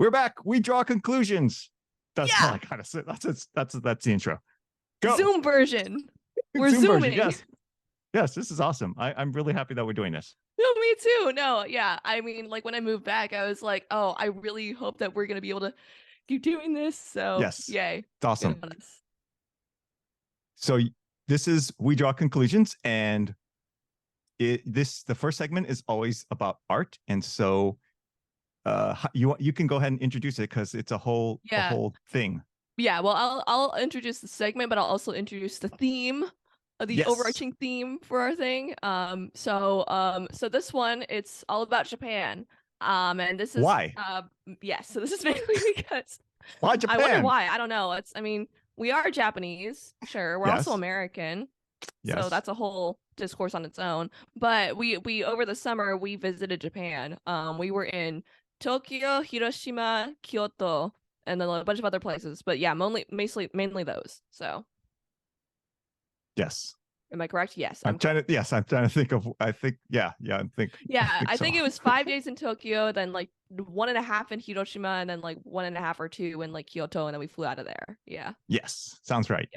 We're back. We draw conclusions. That's all Yeah. I gotta say. That's the intro. Go. Zoom version. We're Zoom zooming. version. Yes, this is awesome. I'm really happy that we're doing this. No, me too. No, yeah. I mean, like when I moved back, I was like, oh, I really hope that we're gonna be able to keep doing this. So Yes, yay. it's awesome. Good on us. So this is We Draw Conclusions, and the first segment is always about art, and so you can go ahead and introduce it because it's a whole thing. Yeah, well, I'll introduce the segment, but I'll also introduce the theme, the overarching theme for our thing. So this one, it's all about Japan. And this is why? Yes, so this is mainly because why Japan? I wonder why. I don't know. I mean, we are Japanese, sure. We're also American. So that's a whole discourse on its own. But we over the summer we visited Japan. We were in Tokyo, Hiroshima, Kyoto, and then a bunch of other places. But yeah, mainly those. So yes. Am I correct? Yes. I'm trying to think of. I think I think it was 5 days in Tokyo, then like 1.5 in Hiroshima, and then like 1.5 or 2 in like Kyoto, and then we flew out of there. Yeah. Yes, sounds right.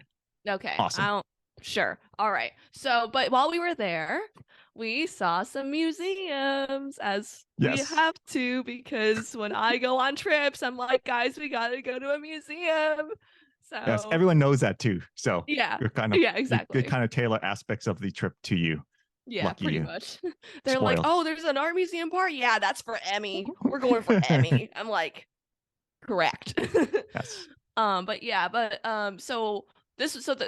Yeah. Okay. Awesome. Sure. All right. So, but while we were there, we saw some museums, as we have to, because when I go on trips, I'm like, guys, we gotta go to a museum. So yes, everyone knows that too. So yeah, exactly. You kind of tailor aspects of the trip to you. Yeah, Lucky pretty you. much. They're like, oh, there's an art museum part. Yeah, that's for Emmy. We're going for Emmy. I'm like, correct. Yes.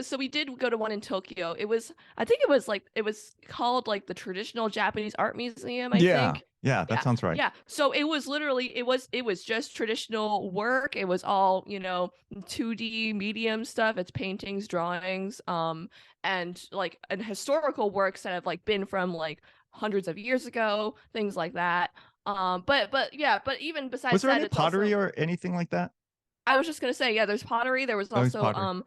So we did go to one in Tokyo. I think it was called like the Traditional Japanese Art Museum, I think. Yeah, that sounds right. Yeah. So it was literally it was just traditional work. It was all, 2D medium stuff. It's paintings, drawings, and like and historical works that have like been from like hundreds of years ago, things like that. But even besides that, was there any pottery or anything like that? I was just gonna say, yeah, there's pottery. There was also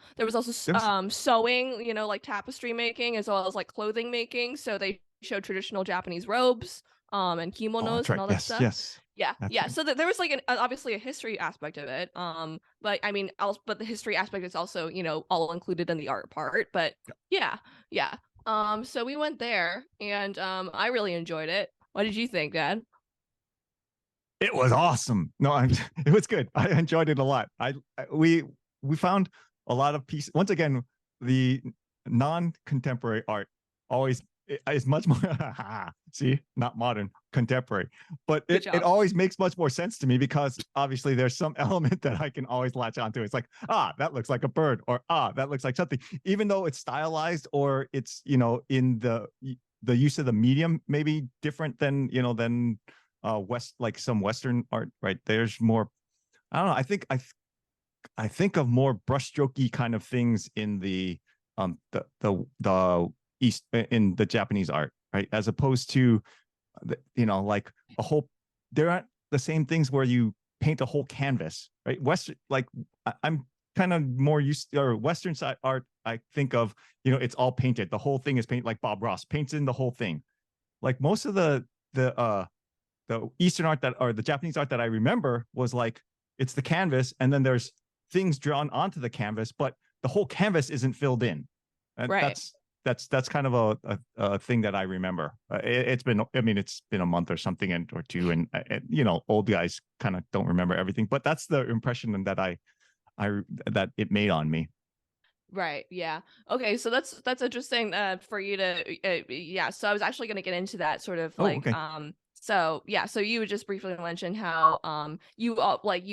sewing, like tapestry making, as well as like clothing making. So they showed traditional Japanese robes, and kimonos and all that stuff. Yes. Yeah. Right. So there was like obviously a history aspect of it. But I mean, but the history aspect is also, all included in the art part. But yeah. So we went there, and I really enjoyed it. What did you think, Dad? It was awesome. No, it was good. I enjoyed it a lot. We found a lot of pieces. Once again, the non-contemporary art always is much more see, not modern, contemporary. But it always makes much more sense to me, because obviously there's some element that I can always latch onto. It's like, that looks like a bird, or that looks like something, even though it's stylized, or it's, in the use of the medium maybe different than, than like some Western art, right? There's more, I don't know, I think of more brushstrokey kind of things in the East, in the Japanese art, right? As opposed to like a whole, there aren't the same things where you paint a whole canvas, right? Western, like I'm kind of more used to, or Western side art, I think of, it's all painted, the whole thing is painted, like Bob Ross paints in the whole thing. Like most of the Eastern art or the Japanese art that I remember was like, it's the canvas, and then there's things drawn onto the canvas, but the whole canvas isn't filled in. Right. That's kind of a thing that I remember. It's been a month or something, or two, and old guys kind of don't remember everything, but that's the impression that that it made on me. Right. Yeah. Okay. So that's interesting for you to yeah. So I was actually going to get into that sort of like So yeah, so you would just briefly mention how you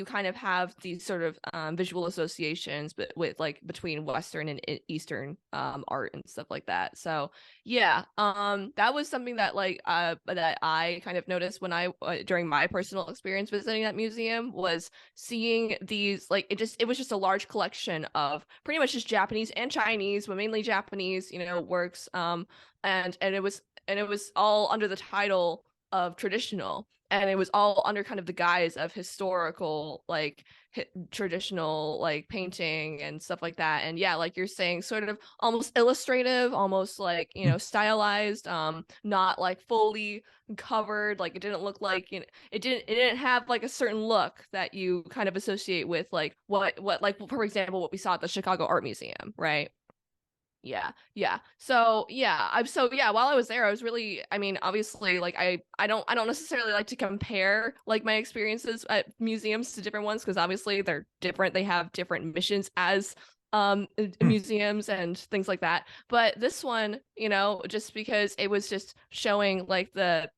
kind of have these sort of visual associations, but with like between Western and Eastern art and stuff like that. So yeah, that was something that that I kind of noticed when I during my personal experience visiting that museum, was seeing these, like, it was just a large collection of pretty much just Japanese and Chinese, but mainly Japanese, works, and it was all under the title of traditional. and it was all under kind of the guise of historical, like traditional, like painting and stuff like that. And yeah, like you're saying, sort of almost illustrative, almost like, you know, stylized, not like fully covered. Like it didn't look like, you know, it didn't have like a certain look that you kind of associate with like what like, for example, what we saw at the Chicago Art Museum, right? Yeah, yeah. So yeah, while I was there, I was really, I mean, obviously, like I don't necessarily like to compare like my experiences at museums to different ones, because obviously they're different. They have different missions as museums and things like that. But this one, you know, just because it was just showing like the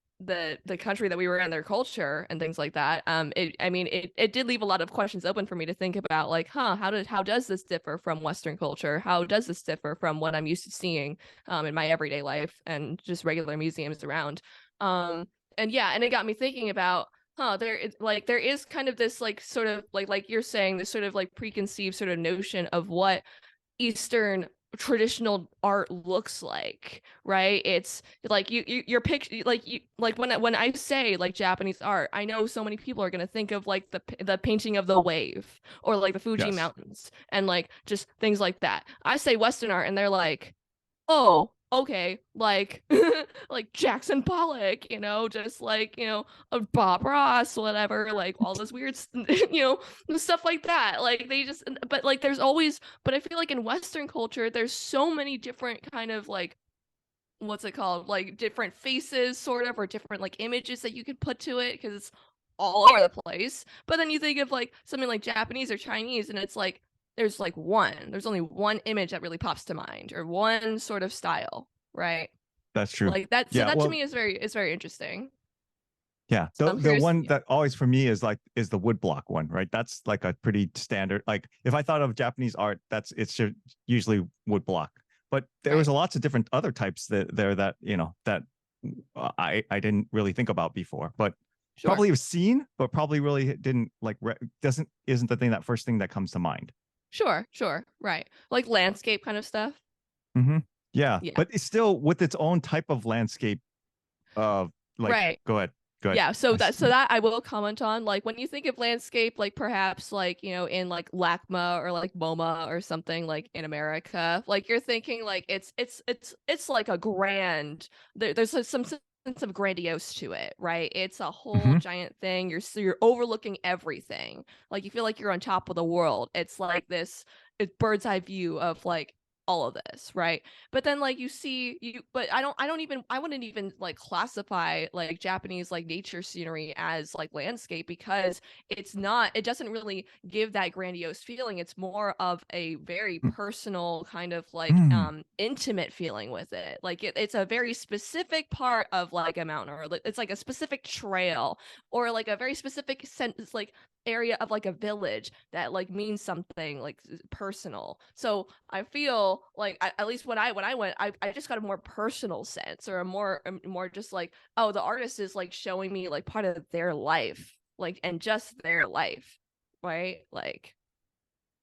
country that we were in, their culture and things like that, it did leave a lot of questions open for me to think about, like, how does this differ from Western culture? How does this differ from what I'm used to seeing in my everyday life and just regular museums around? And yeah, and it got me thinking about, there is kind of this like sort of like you're saying, this sort of like preconceived sort of notion of what Eastern traditional art looks like, right? It's like your picture, like you, like when I say like Japanese art, I know so many people are going to think of like the painting of the wave, or like the Fuji Yes. mountains, and like just things like that. I say Western art and they're like, oh, okay, like like Jackson Pollock, you know, just like, you know, Bob Ross, whatever, like all this weird, you know, stuff like that. Like they just, but like there's always, but I feel like in Western culture, there's so many different kind of like, what's it called? Like different faces, sort of, or different like images that you could put to it, because it's all over the place. But then you think of like something like Japanese or Chinese, and it's like there's only one image that really pops to mind, or one sort of style, right? That's true. Like that. So Yeah. that to Well, me is very interesting. yeah. So The I'm the curious. one Yeah. that always for me is the woodblock one, right? That's like a pretty standard. Like if I thought of Japanese art, it's usually woodblock. But there was Right. lots of different other types that you know that I didn't really think about before, but Sure. probably have seen, but probably really didn't like doesn't isn't the first thing that comes to mind. Sure. Sure. Right. Like landscape kind of stuff. Hmm. Yeah, Yeah. but it's still with its own type of landscape. Like Right. go ahead, go ahead. Yeah, so that I will comment on. Like when you think of landscape, like perhaps like, you know, in like LACMA or like MoMA or something like in America, like you're thinking like it's like a grand, there's some sense of grandiose to it, right? It's a whole Hmm. giant thing. You're overlooking everything. Like you feel like you're on top of the world. It's like this bird's eye view of like all of this, right? But then like you see you but I wouldn't even like classify like Japanese like nature scenery as like landscape, because it doesn't really give that grandiose feeling. It's more of a very personal kind of like Mm. intimate feeling with it. Like it's a very specific part of like a mountain, or it's like a specific trail, or like a very specific sense, like area of like a village that like means something like personal. So I feel like at least when I went, I just got a more personal sense, or a more just like, oh, the artist is like showing me like part of their life, like, and just their life, right? Like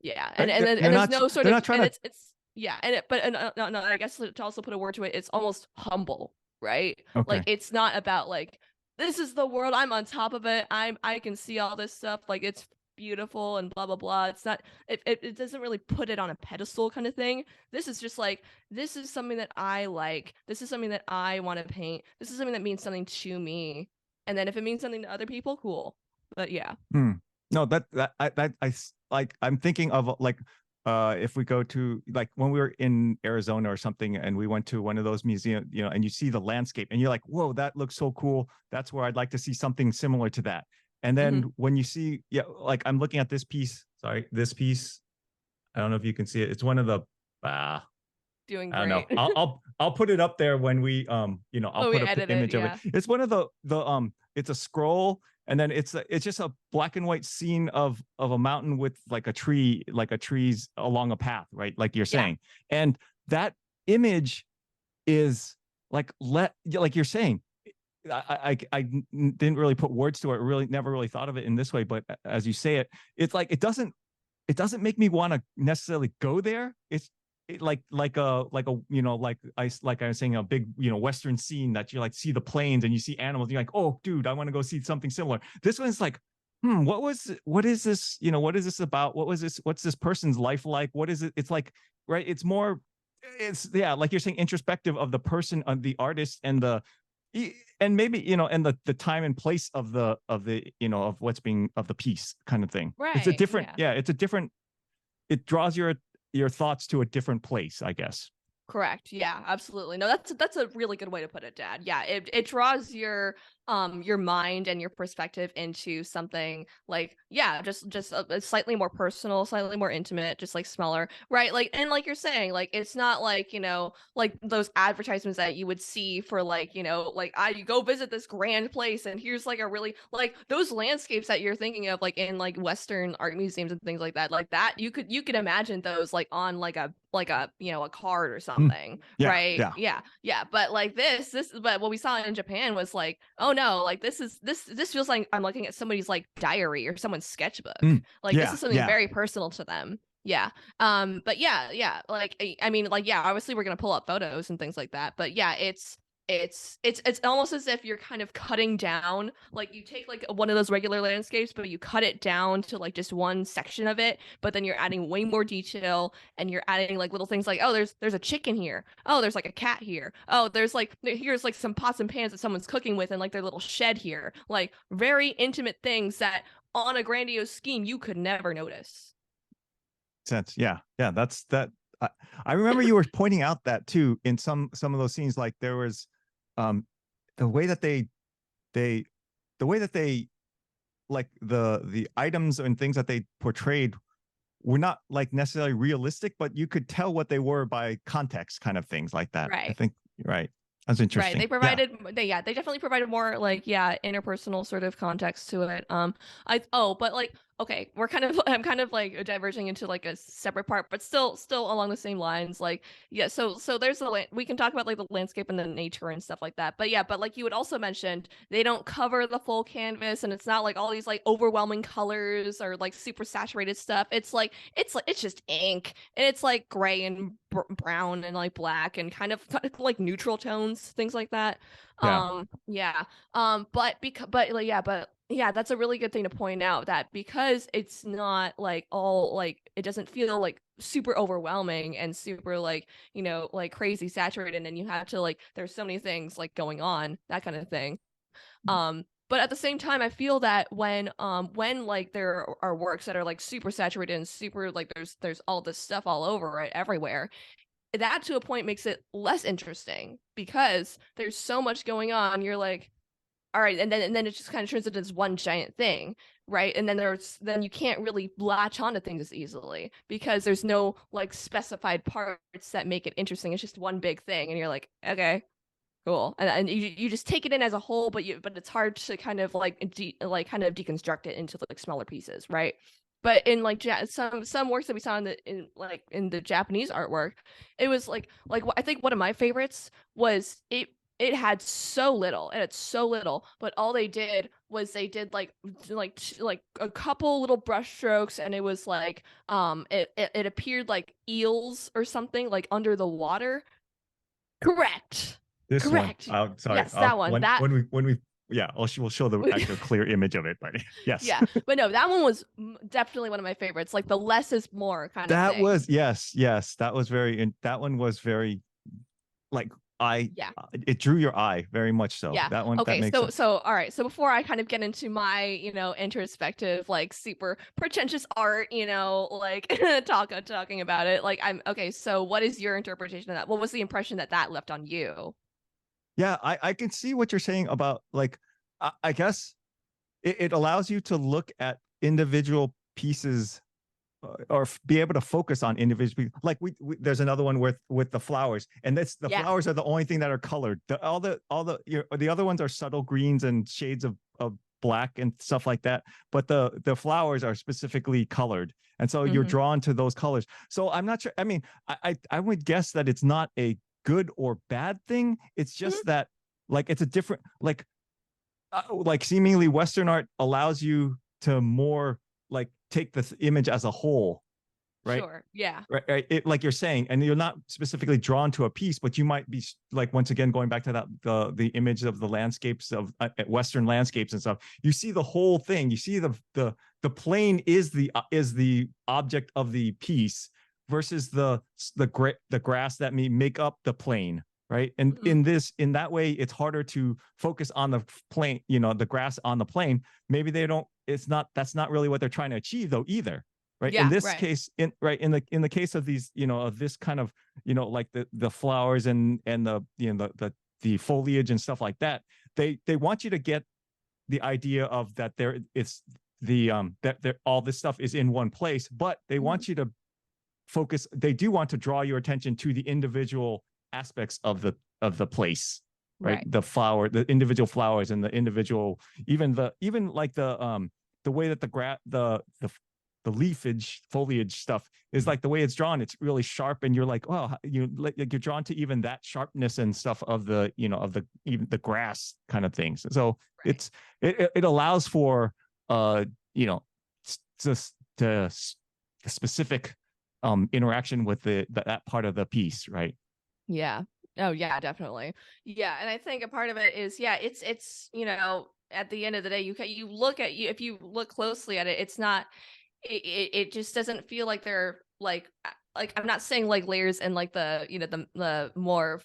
yeah, and there's no sort They're of, not trying and to. it's yeah, and it but and, no, I guess to also put a word to it, it's almost humble, right? Like Okay. it's not about like, this is the world, I'm on top of it, I can see all this stuff, like it's beautiful and blah blah blah. It's not, it doesn't really put it on a pedestal kind of thing. This is just like, this is something that I like, this is something that I want to paint, this is something that means something to me, and then if it means something to other people, cool. But yeah. Hmm. No, like I'm thinking of like if we go to like when we were in Arizona or something and we went to one of those museums, you know, and you see the landscape and you're like, whoa, that looks so cool. That's where I'd like to see something similar to that. And then Hmm. when you see, yeah, like I'm looking at this piece, sorry, this piece, I don't know if you can see it. It's one of the uh Doing I don't know. great. I'll put it up there when we you know, I'll When we put up the edit it, image of it. yeah. It's one of the it's a scroll and then it's just a black and white scene of a mountain with like a tree, like a trees along a path, right? Like you're Yeah. saying. And that image is like you're saying, I didn't really put words to it, really never really thought of it in this way, but as you say it, it's like it doesn't make me want to necessarily go there. like I was saying, a big, Western scene that you like see the plains and you see animals, and you're like, oh dude, I want to go see something similar. This one's like, what is this, what is this about, what's this person's life like, what is it, it's like, right, it's more, it's, yeah, like you're saying, introspective of the person, of the artist, and and maybe, and the time and place of of what's being, of the piece, kind of thing. It's a Right. different, Yeah. yeah, it's a different, it draws your thoughts to a different place, I guess. Correct. Yeah, absolutely. No, that's a really good way to put it, Dad. Yeah, it draws your mind and your perspective into something like, yeah, just a slightly more personal, slightly more intimate, just like smaller, right? Like, and like you're saying, like it's not like, like those advertisements that you would see for like, like you go visit this grand place and here's like a really, like those landscapes that you're thinking of like in like Western art museums and things like that you could imagine those like on like a a card or something, Yeah, right? yeah. Yeah, but like but what we saw in Japan was like, oh no, like this feels like I'm looking at somebody's like diary or someone's sketchbook. Like this Yeah, is something yeah. very personal to them. Yeah. But yeah, like I mean, like, yeah, obviously we're gonna pull up photos and things like that, but yeah, it's almost as if you're kind of cutting down, like you take like one of those regular landscapes, but you cut it down to like just one section of it, but then you're adding way more detail, and you're adding like little things like, oh, there's a chicken here, oh, there's like a cat here, oh, here's like some pots and pans that someone's cooking with and like their little shed here, like very intimate things that on a grandiose scheme you could never notice. Sense. Yeah, yeah. That's that. I remember you were pointing out that too in some of those scenes. Like there was, the way that they the way that they, like the items and things that they portrayed were not like necessarily realistic, but you could tell what they were by context, kind of things like that. I Right. think, right. That's Right. interesting. Yeah. They definitely provided more like, yeah, interpersonal sort of context to it. But like, okay, I'm kind of like diverging into like a separate part, but still along the same lines. Like, yeah, so there's we can talk about like the landscape and the nature and stuff like that. But yeah, but like you had also mentioned, they don't cover the full canvas, and it's not like all these like overwhelming colors or like super saturated stuff. It's just ink, and it's like gray and brown and like black and kind of like neutral tones, things like that. Yeah. Yeah. But yeah, that's a really good thing to point out, that because it's not like all like, it doesn't feel like super overwhelming and super like, like crazy saturated, and you have to like, there's so many things like going on, that kind of thing. But at the same time, I feel that when like there are works that are like super saturated and super like there's all this stuff all over it everywhere, that to a point makes it less interesting because there's so much going on. You're like, all right, and then it just kind of turns into this one giant thing, right? And then you can't really latch onto things as easily because there's no like specified parts that make it interesting. It's just one big thing, and you're like, okay, cool, and you just take it in as a whole, but it's hard to kind of like kind of deconstruct it into like smaller pieces, right? But in like some works that we saw in the Japanese artwork, it was I think one of my favorites was it had so little, but all they did was they did like a couple little brush strokes, and it was like it appeared like eels or something like under the water. Correct. This one. Correct. Sorry. Yes, that one. When we yeah, we'll show the actual clear image of it, but yes. Yeah, but no, that one was definitely one of my favorites. Like the less is more kind of That thing. was, yes, that was that one was very, like, Yeah. it drew your eye very much so. Yeah. That one, that Okay. makes sense. So all right. So before I kind of get into my, introspective, like super pretentious art, like talking about it, like I'm okay. So what is your interpretation of that? What was the impression that left on you? Yeah, I can see what you're saying about, like, I guess it allows you to look at individual pieces, or be able to focus on individual, like there's another one with the flowers, and that's the Yeah. flowers are the only thing that are colored. The other ones are subtle greens and shades of black and stuff like that, but the flowers are specifically colored, and so you're Mm-hmm. drawn to those colors. So I'm not sure, I mean, I would guess that it's not a good or bad thing. It's Mm-hmm. just that, like, it's a different, like seemingly Western art allows you to more like take the image as a whole, right? Sure. Yeah. Right, it, like you're saying, and you're not specifically drawn to a piece, but you might be like, once again, going back to that the image of the landscapes of Western landscapes and stuff. You see the whole thing. You see the plane is the object of the piece versus the grass that may make up the plane, right? And in that way, it's harder to focus on the plane, the grass on the plane. Maybe they don't. That's not really what they're trying to achieve, though, either. Right. In Yeah. this Right. case, in the case of these, of this kind of, like the flowers and the foliage and stuff like that, they want you to get the idea of that it's the that there all this stuff is in one place, but they want you to focus. They do want to draw your attention to the individual aspects of the place, right? The individual flowers and the individual, even like the way that the leafage foliage stuff is, like the way it's drawn, it's really sharp, and you're like, oh, you're drawn to even that sharpness and stuff of even the grass kind of things. So it allows for just the specific interaction with that part of the piece, right? Yeah. Oh yeah, definitely. Yeah, and I think a part of it is, it's at the end of the day, if you look closely at it, it's not. It just doesn't feel like they're like I'm not saying like layers in like the more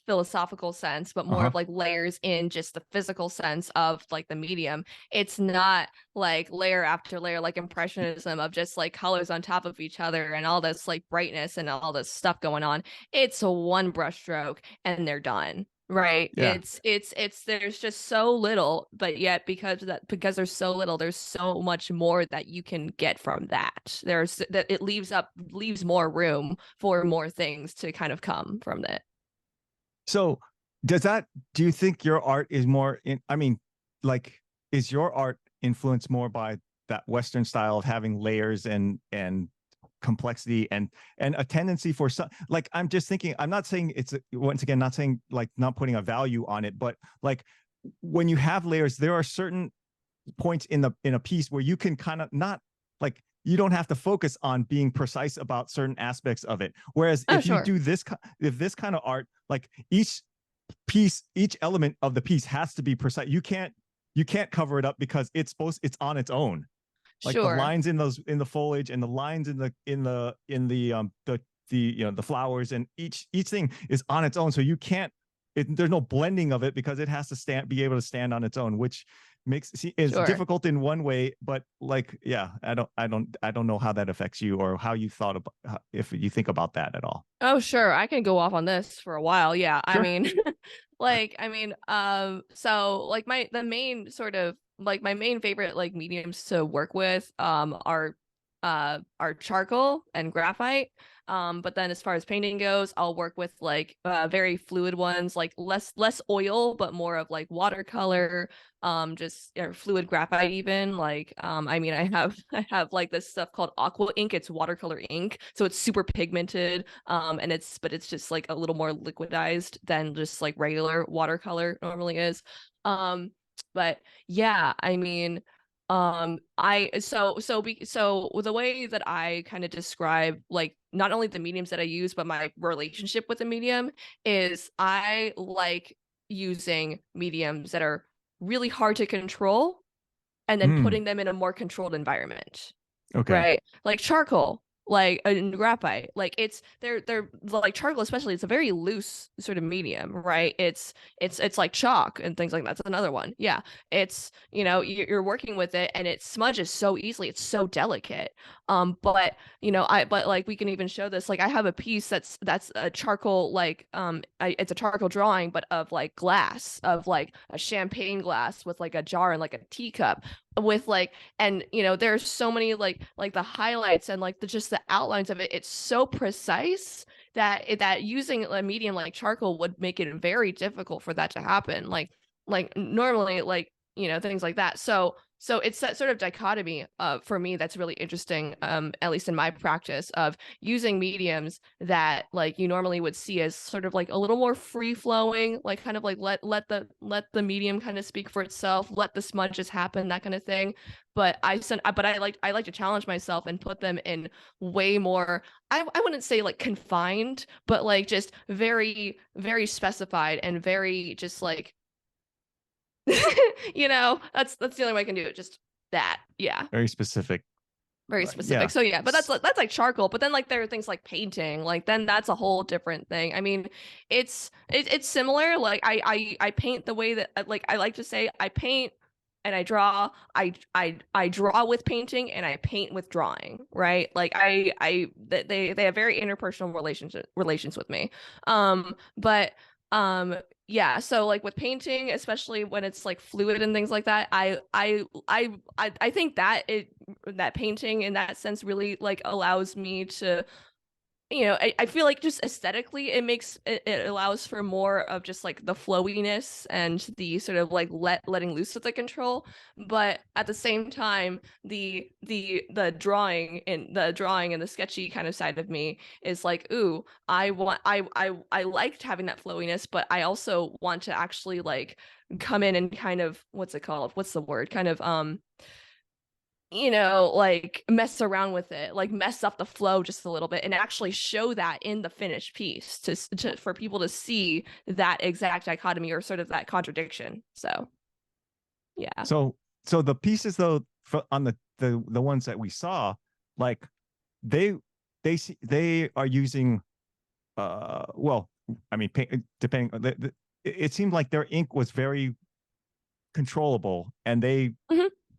philosophical sense, but more of like layers in just the physical sense of like the medium. It's not like layer after layer, like impressionism of just like colors on top of each other and all this like brightness and all this stuff going on. It's a one brush stroke and they're done. Right. Yeah. It's there's just so little, but yet because there's so little, there's so much more that you can get from that. It leaves more room for more things to kind of come from it. So do you think your art is more is your art influenced more by that Western style of having layers and complexity and a tendency for some, like, I'm just thinking, I'm not saying once again, not saying like not putting a value on it, but like when you have layers, there are certain points in a piece where you can kind of not, like, you don't have to focus on being precise about certain aspects of it. Whereas you do this kind of art, like each element of the piece has to be precise. You can't cover it up because it's on its own. Like the lines in the foliage and the lines in the flowers, and each thing is on its own. So you can't, there's no blending of it because it has to be able to stand on its own, which is difficult in one way. But like, yeah, I don't know how that affects you, or how you thought about, if you think about that at all. Oh, sure. I can go off on this for a while. Yeah. Sure. So like the main sort of like my main favorite like mediums to work with are charcoal and graphite. But then as far as painting goes, I'll work with like very fluid ones, like less oil, but more of like watercolor, just fluid graphite even. Like I have like this stuff called aqua ink. It's watercolor ink, so it's super pigmented. And it's just like a little more liquidized than just like regular watercolor normally is. But yeah, so the way that I kind of describe like not only the mediums that I use, but my relationship with the medium is I like using mediums that are really hard to control and then putting them in a more controlled environment. Okay. Right? Like charcoal, like and graphite, like they're like charcoal especially, it's a very loose sort of medium, right? It's like chalk and things like that. That's another one. Yeah, it's you're working with it and it smudges so easily, it's so delicate. But like we can even show this, like I have a piece that's a charcoal, like it's a charcoal drawing, but of like glass, of like a champagne glass with like a jar and like a teacup with like, and there's so many like the highlights and like just the outlines of it, it's so precise that using a medium like charcoal would make it very difficult for that to happen, like normally, like things like that. So So it's that sort of dichotomy for me that's really interesting, at least in my practice of using mediums that like you normally would see as sort of like a little more free flowing, like kind of like let the medium kind of speak for itself, let the smudges happen, that kind of thing. But I like to challenge myself and put them in way more, I wouldn't say like confined, but like just very, very specified and very just like that's the only way I can do it. Just that. Yeah. Very specific. Very specific. Yeah. So yeah, but that's like charcoal. But then like there are things like painting. Like then that's a whole different thing. I mean, it's similar. Like I paint the way that like I like to say I paint and I draw. I draw with painting and I paint with drawing. Right. Like they have very interpersonal relations with me. But yeah, so like with painting, especially when it's like fluid and things like that, I think that painting in that sense really like allows me to, I feel like just aesthetically it allows for more of just like the flowiness and the sort of like letting loose of the control. But at the same time, the drawing and the sketchy kind of side of me is like, ooh, I liked having that flowiness, but I also want to actually like come in and kind of, what's it called? What's the word? Kind of like mess around with it, like mess up the flow just a little bit and actually show that in the finished piece for people to see that exact dichotomy or sort of that contradiction. So, yeah. So the pieces though on the ones that we saw, like they are using well, I mean, depending it seemed like their ink was very controllable and they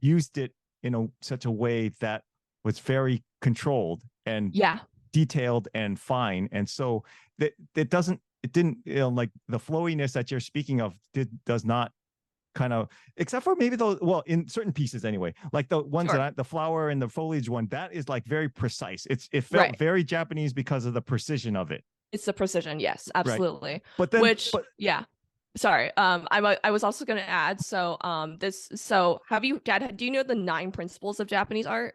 used it in such a way that was very controlled and Yeah. detailed and fine. And so it didn't like the flowiness that you're speaking of does not kind of, except for maybe those, well, in certain pieces anyway, like the ones Sure. the flower and the foliage one, that is like very precise. It felt Right. very Japanese because of the precision of it. It's the precision. Yes, absolutely. Right. But then, Yeah. Sorry. I was also going to add. So, do you know the 9 principles of Japanese art?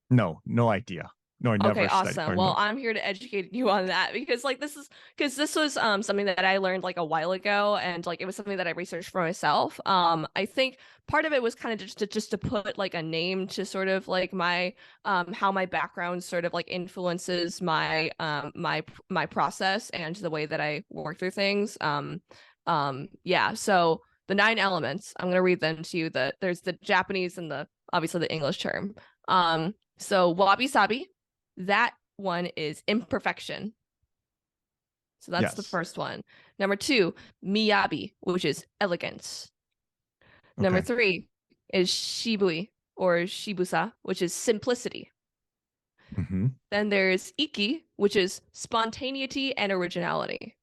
no idea. No, I Okay, never studied. awesome. Well, I'm here to educate you on that because this was something that I learned like a while ago and like it was something that I researched for myself. I think part of it was kind of just to put like a name to sort of like my how my background sort of like influences my my process and the way that I work through things. Yeah, so the 9 elements, I'm going to read them to you. There's the Japanese and the obviously the English term. So wabi sabi, that one is imperfection. So that's the first one. Number 2, miyabi, which is elegance. Number 3 is shibui or shibusa, which is simplicity. Then there's iki, which is spontaneity and originality.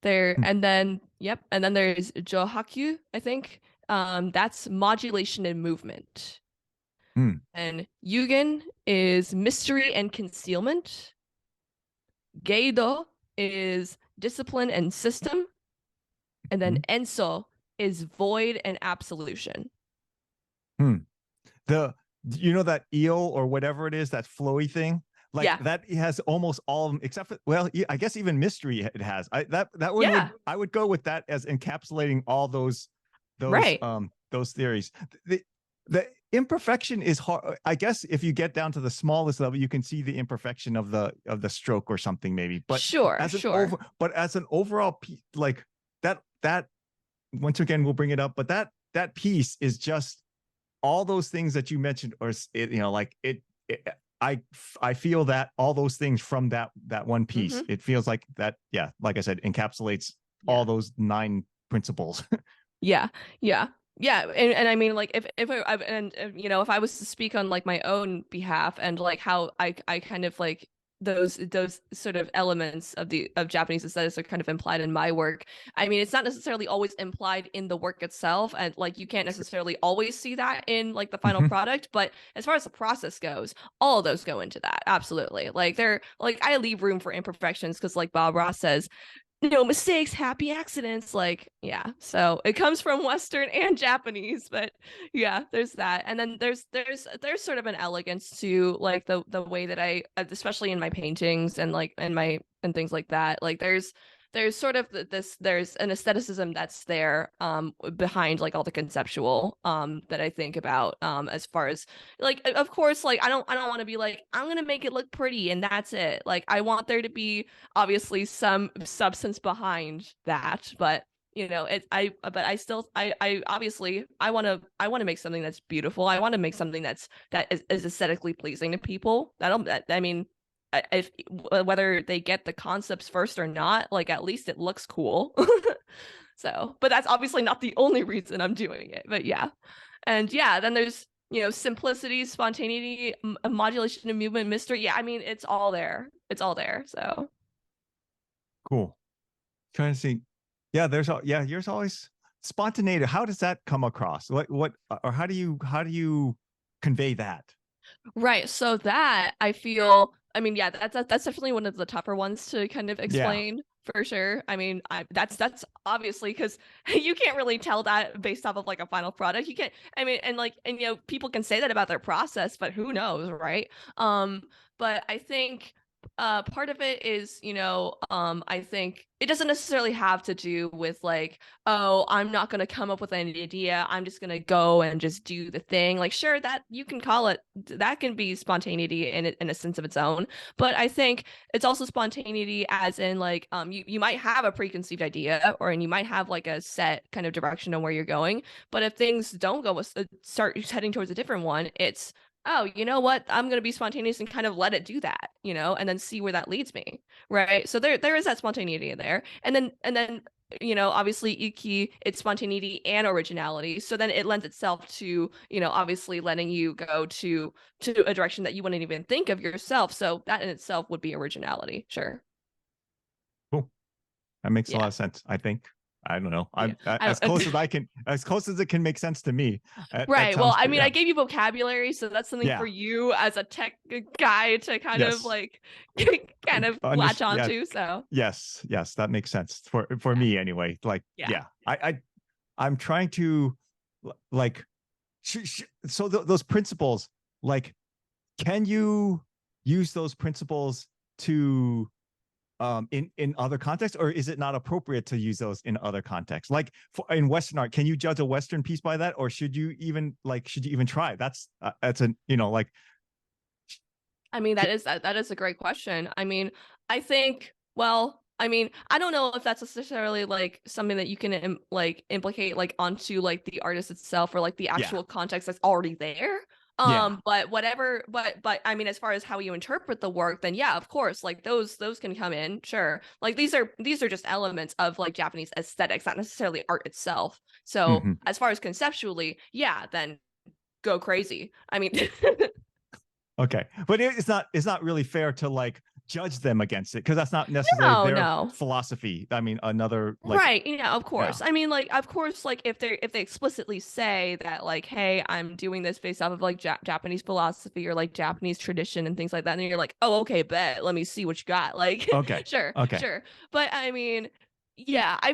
And then there's johakyu, I think. That's modulation and movement. And Yugen is mystery and concealment. Geido is discipline and system. And then Enso is void and absolution. That eel or whatever it is, that flowy thing, like that has almost all of them except for, well, I guess even mystery it has. That one I would go with that as encapsulating all those theories. The imperfection is hard. I guess if you get down to the smallest level, you can see the imperfection of the stroke or something maybe. But as an overall piece, like that once again we'll bring it up. But that piece is just all those things that you mentioned, or I feel that all those things from that one piece. It feels like that. Yeah, like I said, encapsulates all those 9 principles. Yeah. And I mean, like if I was to speak on like my own behalf and like how I kind of like those sort of elements of Japanese aesthetics are kind of implied in my work. I mean, it's not necessarily always implied in the work itself, and like you can't necessarily always see that in like the final product. But as far as the process goes, all of those go into that. Absolutely. Like I leave room for imperfections because, like Bob Ross says, mistakes, happy accidents, like, yeah. So it comes from Western and Japanese, but yeah, there's that. And then there's sort of an elegance to like the way that I, especially in my paintings and like in my and things like that, like there's sort of there's an aestheticism that's there behind like all the conceptual that I think about as far as like, of course, like I don't want to be like, I'm gonna make it look pretty and that's it. Like I want there to be obviously some substance behind that, but but I still I obviously I want to make something that's beautiful. I want to make something that is aesthetically pleasing to people. I mean, if whether they get the concepts first or not, like at least it looks cool. So, but that's obviously not the only reason I'm doing it. But yeah. And yeah, then there's simplicity, spontaneity, modulation of movement, mystery. Yeah, I mean, it's all there. It's all there. So Cool. Trying to see. Yeah, there's always spontaneity. How does that come across? What or how do you convey that? right. So that I feel, I mean, yeah, that's definitely one of the tougher ones to kind of Yeah. explain for sure. I mean, that's obviously because you can't really tell that based off of like a final product. You can't. I mean, and like, and people can say that about their process, but who knows, right? But I think part of it is, I think it doesn't necessarily have to do with like, oh, I'm not going to come up with an idea. I'm just going to go and just do the thing. Like, sure, that you can call it, that can be spontaneity in a sense of its own. But I think it's also spontaneity as in like, you might have a preconceived idea or, and you might have like a set kind of direction on where you're going. But if things don't go, start heading towards a different one, it's, oh, you know what? I'm going to be spontaneous and kind of let it do that, and then see where that leads me. Right. So there is that spontaneity in there. And then obviously Iki, it's spontaneity and originality. So then it lends itself to, obviously letting you go to a direction that you wouldn't even think of yourself. So that in itself would be originality. Sure. Cool. That makes a lot Yeah. of sense, I think. I don't know. Yeah. I'm I as don't close as I can, as close as it can make sense to me. That Right. Well, sounds I good. mean, I Yeah. gave you vocabulary, so that's something for Yeah. you as a tech guy to kind of Yes. like kind of latch Yeah. onto. So Yes. Yes. That makes sense for yeah. me anyway. Like, Yeah. yeah. I'm trying to like so those principles, like, can you use those principles to in other contexts, or is it not appropriate to use those in other contexts? Like in Western art, can you judge a Western piece by that, or should you even try? That's a like I mean, that is a great question. I mean, I think, well, I mean, I don't know if that's necessarily like something that you can like implicate like onto like the artist itself or like the yeah, actual context that's already there. yeah. But whatever, but I mean, as far as how you interpret the work, then yeah, of course, like those can come in, sure. Like these are just elements of like Japanese aesthetics, not necessarily art itself. So Hmm. as far as conceptually, yeah, then go crazy. I mean, Okay, but it's not really fair to like judge them against it, because that's not necessarily no, their no. philosophy. I mean, another like Right, yeah, of yeah, course. I mean, like, of course, like if they explicitly say that, like, hey, I'm doing this based off of like Japanese philosophy or like Japanese tradition and things like that, and then you're like, oh, okay, bet, let me see what you got. Like, okay, sure, okay, sure. But I mean, yeah, I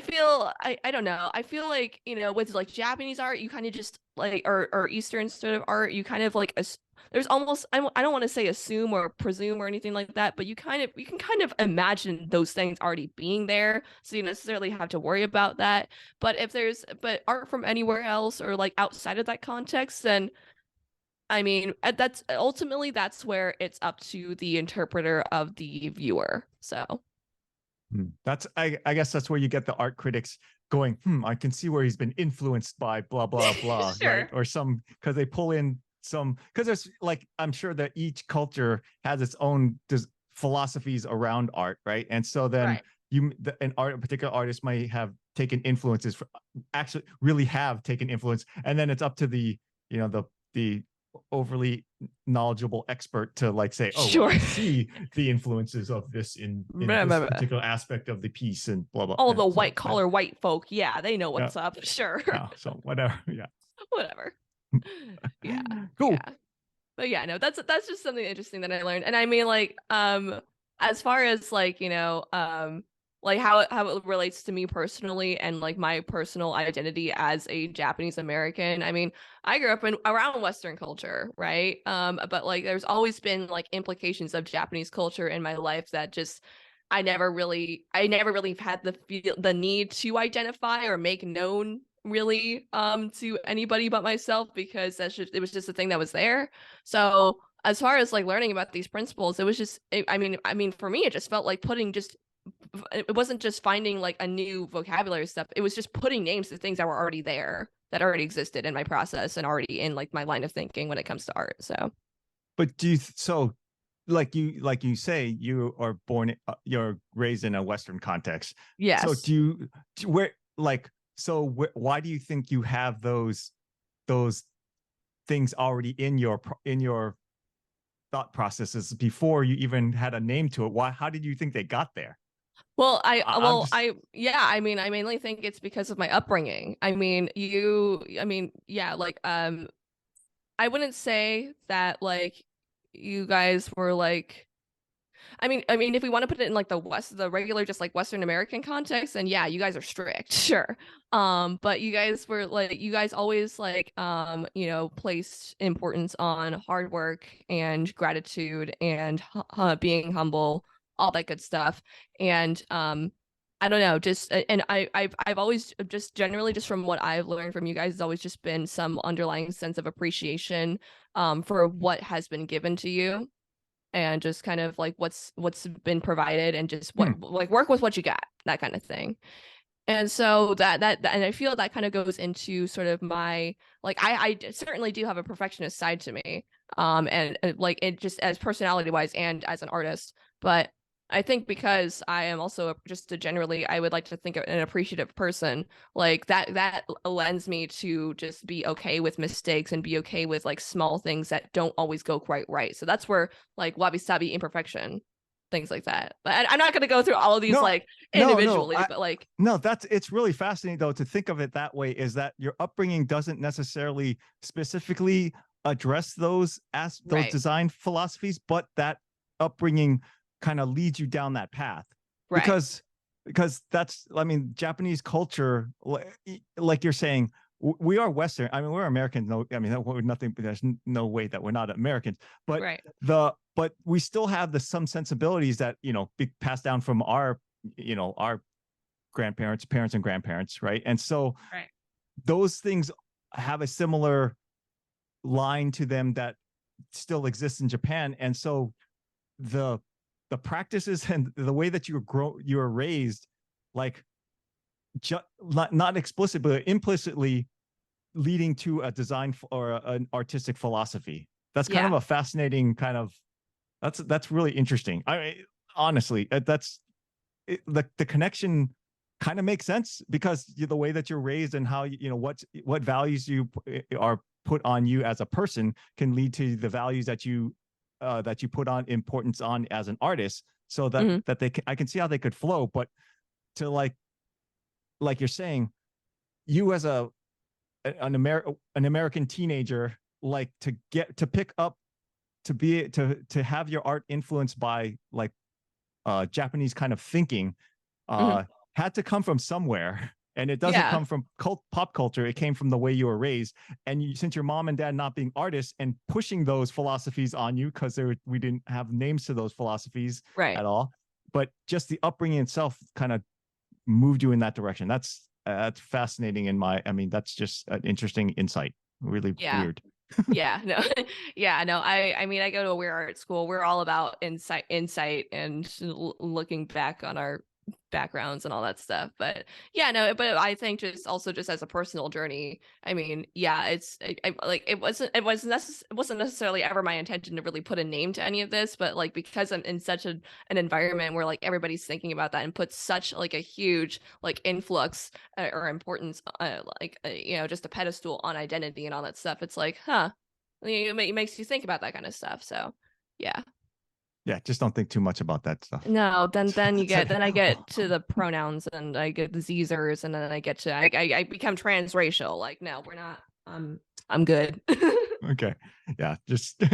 don't know. I feel like, with like Japanese art, you kind of just like or Eastern sort of art, you kind of like there's almost I don't want to say assume or presume or anything like that, but you can kind of imagine those things already being there, so you necessarily have to worry about that. But art from anywhere else or like outside of that context, then I mean, that's where it's up to the interpreter of the viewer. So That's I guess that's where you get the art critics going, I can see where he's been influenced by blah blah blah, right? sure, Or some, because they pull in some, because there's like, I'm sure that each culture has its own philosophies around art, right? And so then right. a particular artist might have taken influences actually really have taken influence, and then it's up to the overly knowledgeable expert to like say, oh well, Sure. I see the influences of this in this particular aspect of the piece and blah blah. All And the so white collar white folk, yeah, they know yeah, what's up. Sure. yeah, so whatever. Yeah. Whatever. Yeah. Cool. Yeah. But yeah, no, that's just something interesting that I learned. And I mean, like, as far as like, like how it relates to me personally and like my personal identity as a Japanese American. I mean, I grew up in around Western culture, right? But like there's always been like implications of Japanese culture in my life that just I never really had the need to identify or make known really to anybody but myself, because it was just a thing that was there. So as far as like learning about these principles, it was just I mean for me it just felt like putting just it wasn't just finding like a new vocabulary stuff. It was just putting names to things that were already there, that already existed in my process and already in like my line of thinking when it comes to art. So, But do you so like you say you are born you're raised in a Western context. So yes. where like why do you think you have those things already in your thought processes before you even had a name to it? Why how did you think they got there? I'm just Yeah, I mean, I mainly think it's because of my upbringing. I mean, yeah, like I wouldn't say that like you guys were like I mean, if we want to put it in like the regular, just like Western American context, then yeah, you guys are strict, sure. But you guys always like, you know, placed importance on hard work and gratitude and being humble, all that good stuff. And, I don't know, I've always just generally just from what I've learned from you guys, has always just been some underlying sense of appreciation, for what has been given to you, and just kind of like what's been provided, and just hmm, what like work with what you got, that kind of thing. And so and I feel that kind of goes into sort of my like certainly do have a perfectionist side to me, and like it just as personality wise and as an artist. But I think because I am also just a generally, I would like to think of an appreciative person, like that lends me to just be okay with mistakes and be okay with like small things that don't always go quite right. So that's where like wabi sabi imperfection, things like that. But I'm not going to go through all of these no like no individually, but like no, it's really fascinating though to think of it that way, is that your upbringing doesn't necessarily specifically address those right, design philosophies, but that upbringing kind of leads you down that path. right, because that's, I mean, Japanese culture, like you're saying, we are Western. I mean, we're Americans. No, I mean, we're nothing. There's no way that we're not Americans. But right. but we still have some sensibilities that be passed down from our grandparents, parents, and grandparents, right? And so Right. those things have a similar line to them that still exists in Japan. And so the practices and the way that you were raised, like not explicitly but implicitly leading to a design or an artistic philosophy. That's kind of Yeah. a fascinating kind of, that's really interesting. Honestly, the connection kind of makes sense because the way that you're raised and how what values are put on you as a person can lead to the values that you put on importance on as an artist, so that Hmm. I can see how they could flow. But to like you're saying, you as an American teenager, like to pick up, to have your art influenced by like Japanese kind of thinking, Hmm. uh, had to come from somewhere. And it doesn't Yeah. come from pop culture. It came from the way you were raised. And since your mom and dad not being artists and pushing those philosophies on you, because we didn't have names to those philosophies Right. at all, but just the upbringing itself kind of moved you in that direction. That's fascinating. I mean, that's just an interesting insight. Really Yeah. weird. Yeah. No. Yeah. No. I mean, I go to a weird art school. We're all about insight, and looking back on our backgrounds and all that stuff. But yeah, no. But I think just also just as a personal journey. I mean, yeah, like it wasn't necessarily ever my intention to really put a name to any of this, but like because I'm in such an environment where like everybody's thinking about that and puts such like a huge like influx, or importance, you know, just a pedestal on identity and all that stuff. It's like, huh, it makes you think about that kind of stuff. So, yeah. Yeah, just don't think too much about that stuff. No, then I get to the pronouns, and I get the Zers, and then I get to I become transracial. Like, no, we're not. I'm good. Okay. Yeah, just you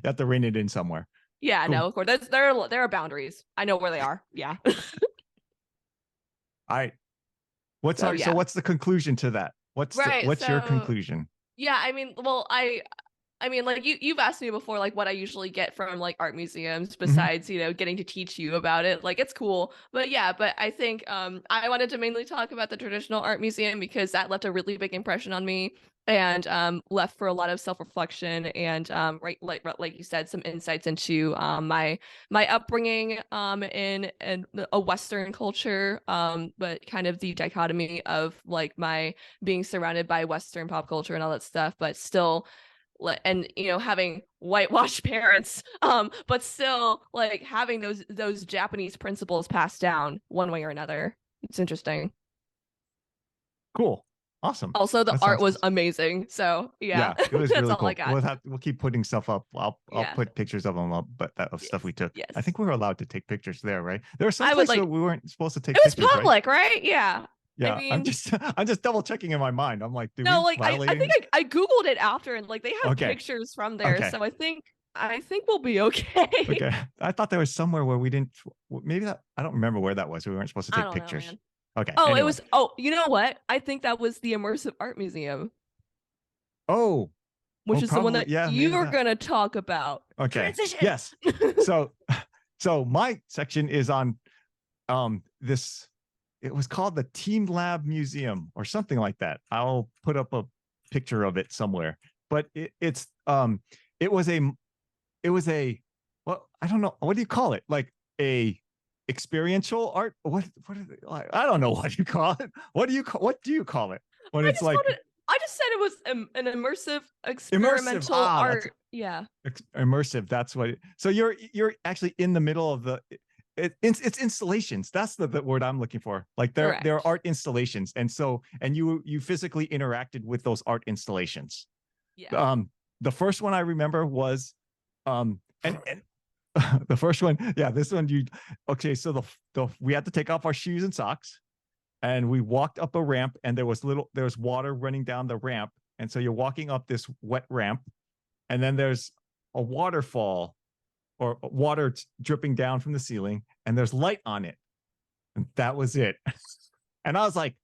have to rein it in somewhere. Yeah, Cool. no, of course. There are boundaries. I know where they are. Yeah. All right. So So what's the conclusion to that? What's your conclusion? Yeah, I mean, well, I mean, like you've asked me before, like what I usually get from like art museums Mhm. besides, getting to teach you about it. Like it's cool. But yeah, but I think I wanted to mainly talk about the traditional art museum because that left a really big impression on me and left for a lot of self-reflection and right like you said, some insights into my upbringing in a Western culture, but kind of the dichotomy of like my being surrounded by Western pop culture and all that stuff, but still and having whitewashed parents, but still like having those Japanese principles passed down one way or another. It's interesting. Cool. Awesome. Also, the That art sounds was good. amazing. So yeah, Yeah, it was that's really all I cool. got. We'll keep putting stuff up. I'll Yeah. put pictures of them up, but that of stuff Yes. we took. I Yes. think we were allowed to take pictures there, right? There was some I would place where like. we weren't supposed to It take was pictures, right? public, right? Yeah. I Yeah, mean, I'm just double checking in my mind. I'm like, did no, we like I violate think it? I googled it after, and like they have Okay, pictures from there, okay, so I think we'll be okay. okay. I thought there was somewhere where we didn't. Maybe that I don't remember where that was. We weren't supposed to I take don't know, pictures. man. Okay. Oh, it Anyway. was. Oh, you know what? I think that was the immersive art museum, Oh, which is the one probably. that Yeah, maybe you're that. gonna talk about. Okay. Transition. Yes. So, so my section is on this. It was called the Team Lab Museum or something like that. I'll put up a picture of it somewhere. But it was a it was a well, I don't know, what do you call it? Like a experiential art? What is it? Like, I don't know what you call it. What do you call it when I it's just like wanted. I just said it was an immersive immersive? experimental That's art. Yeah. immersive. That's what. So you're actually in the middle of the. It's installations. That's the word I'm looking for. Like they're Correct. art installations, and you physically interacted with those art installations. Yeah. The first one I remember was, and the first one, yeah, this one okay. So the we had to take off our shoes and socks, and we walked up a ramp, and there was water running down the ramp, and so you're walking up this wet ramp, and then there's a waterfall or water dripping down from the ceiling, and there's light on it, and that was it. And I was like,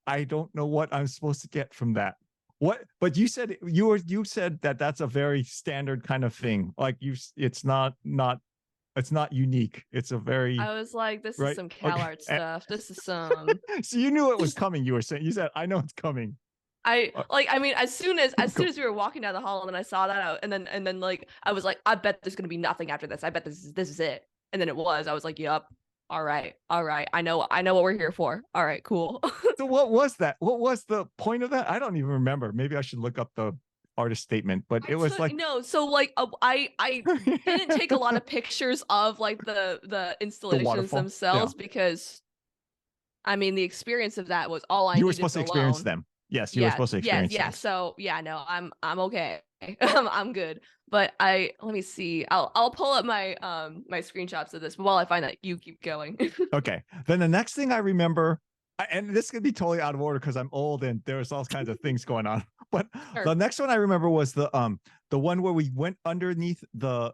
I don't know what I'm supposed to get from that. What? But you said that that's a very standard kind of thing. Like it's not unique. It's a very I was like, this is right. some Cal Okay. art stuff. This is some. So you knew it was coming. You said I know it's coming. I mean, as soon Cool. as we were walking down the hall and then I saw that out, and then like I was like, I bet there's gonna be nothing after this. I bet this is it. And then it was. I was like, yup. All right. All right. I know what we're here for. All right, cool. So what was that? What was the point of that? I don't even remember. Maybe I should look up the artist statement, but it was like no, so like I didn't take a lot of pictures of like the the installations waterfall. Yeah. themselves because I mean the experience of that was all I You were needed supposed to experience alone. them. Yes, you were Yeah, supposed to yes, experience yeah. things. So yeah, no, I'm okay. I'm good. But let me see. I'll pull up my screenshots of this. But while I find that, you keep going. Okay. Then the next thing I remember, and this could be totally out of order because I'm old and there's all kinds of things going on. But Sure. the next one I remember was the one where we went underneath the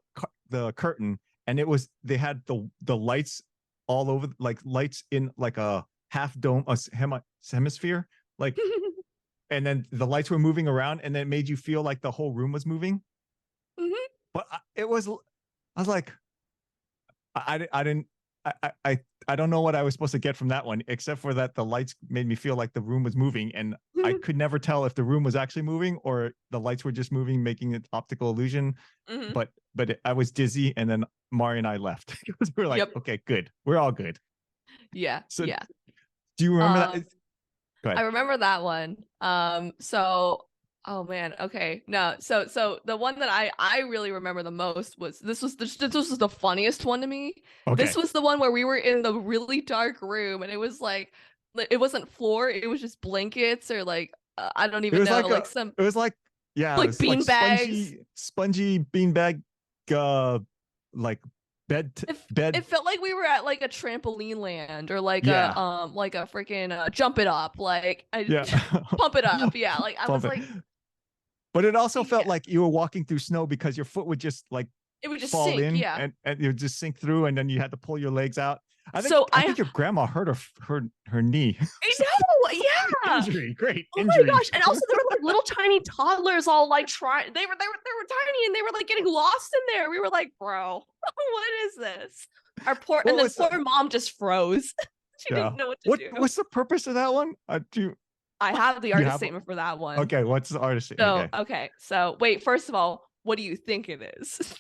curtain, and they had the lights all over, like lights in like a half dome, hemisphere, like, and then the lights were moving around, and then it made you feel like the whole room was moving. Mhm. But I was like, I didn't I don't know what I was supposed to get from that one, except for that the lights made me feel like the room was moving, and I could never tell if the room was actually moving or the lights were just moving, making it optical illusion. Mhm. But I was dizzy, and then Mari and I left because we were like, Yep. okay, good, we're all good. Yeah. So Yeah. do you remember that? Go I ahead. remember that one. So oh man, okay. No, so the one that I really remember the most was this was the funniest one to me. This Okay, was the one where we were in the really dark room and it was like it wasn't floor, it was just blankets or like I don't it even was know, like like some it was like yeah, it like was like bean bags. spongy beanbag, like bed It, bed. it felt like we were at like a trampoline land or Yeah, like a freaking jump it up, like I yeah. pump it up. Yeah, like I was Pump it. like But it also felt yeah, like you were walking through snow because your foot would just like it would just fall sink. in, Yeah. and it would just sink through, and then you had to pull your legs out. I think So I think your grandma hurt her knee. I know, yeah. Injury, great Oh injury. my gosh! And also, there were like little tiny toddlers all like trying. They were tiny and they were like getting lost in there. We were like, bro, what is this? Our poor and then poor mom just froze. She didn't know what to do. What's the purpose of that one? I have the artist statement for that one. Okay, what's the artist statement? Okay, so wait. First of all, what do you think it is?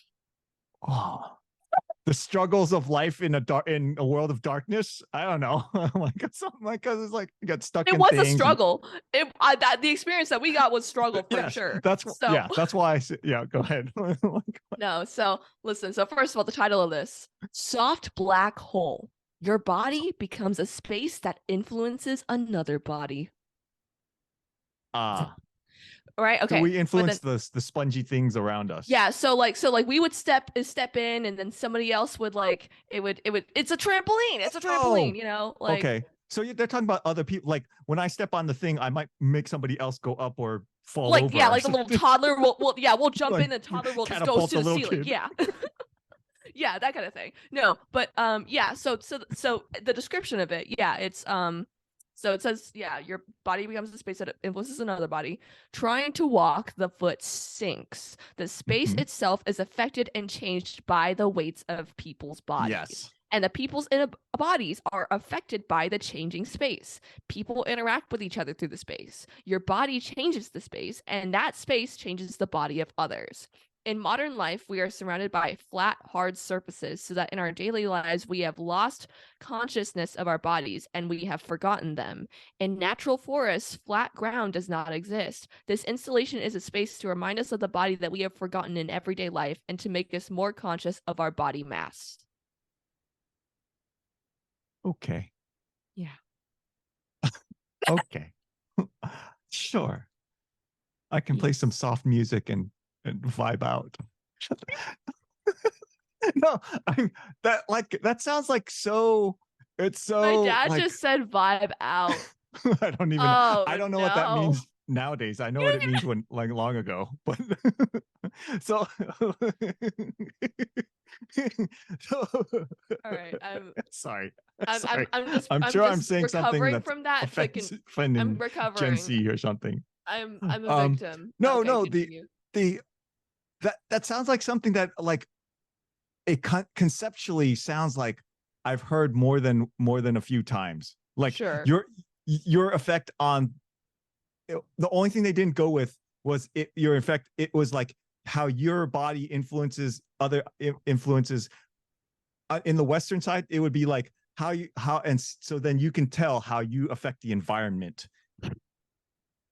Oh, the struggles of life in a world of darkness. I don't know. Like something like, because it's like you got stuck. It was a struggle. The experience that we got was struggle for sure. That's why I said, yeah. Go ahead. No, so listen. So first of all, the title of this: Soft Black Hole. Your body becomes a space that influences another body. Right. Okay. So we influence the spongy things around us. Yeah. So we would step in, and then somebody else would it's a trampoline. It's a trampoline, you know, like. Okay. So they're talking about other people. Like when I step on the thing, I might make somebody else go up or fall over. Yeah, like a little toddler we'll jump in, and toddler will just go to the ceiling. Kid. Yeah. Yeah, that kind of thing. No, but yeah, so the description of it, yeah, it's so it says, yeah, your body becomes a space that influences another body. Trying to walk, the foot sinks. The space itself is affected and changed by the weights of people's bodies. Yes. And the people's bodies are affected by the changing space. People interact with each other through the space. Your body changes the space, and that space changes the body of others. In modern life, we are surrounded by flat, hard surfaces, so that in our daily lives, we have lost consciousness of our bodies and we have forgotten them. In natural forests, flat ground does not exist. This installation is a space to remind us of the body that we have forgotten in everyday life and to make us more conscious of our body mass. Okay. Yeah. Okay. Sure. I can play some soft music and vibe out. No, that sounds like so. It's so. My dad just said vibe out. I don't even. I don't know what that means nowadays. I know what it means when long ago, but so. All right, I'm sorry. I'm sure I'm saying something that's from that. I'm recovering. Gen Z or something. I'm a victim. No, that sounds like something that it conceptually sounds like I've heard more than a few times. Like sure. your effect on the only thing they didn't go with was your effect. It was like how your body influences other influences. In the Western side, it would be like and so then you can tell how you affect the environment.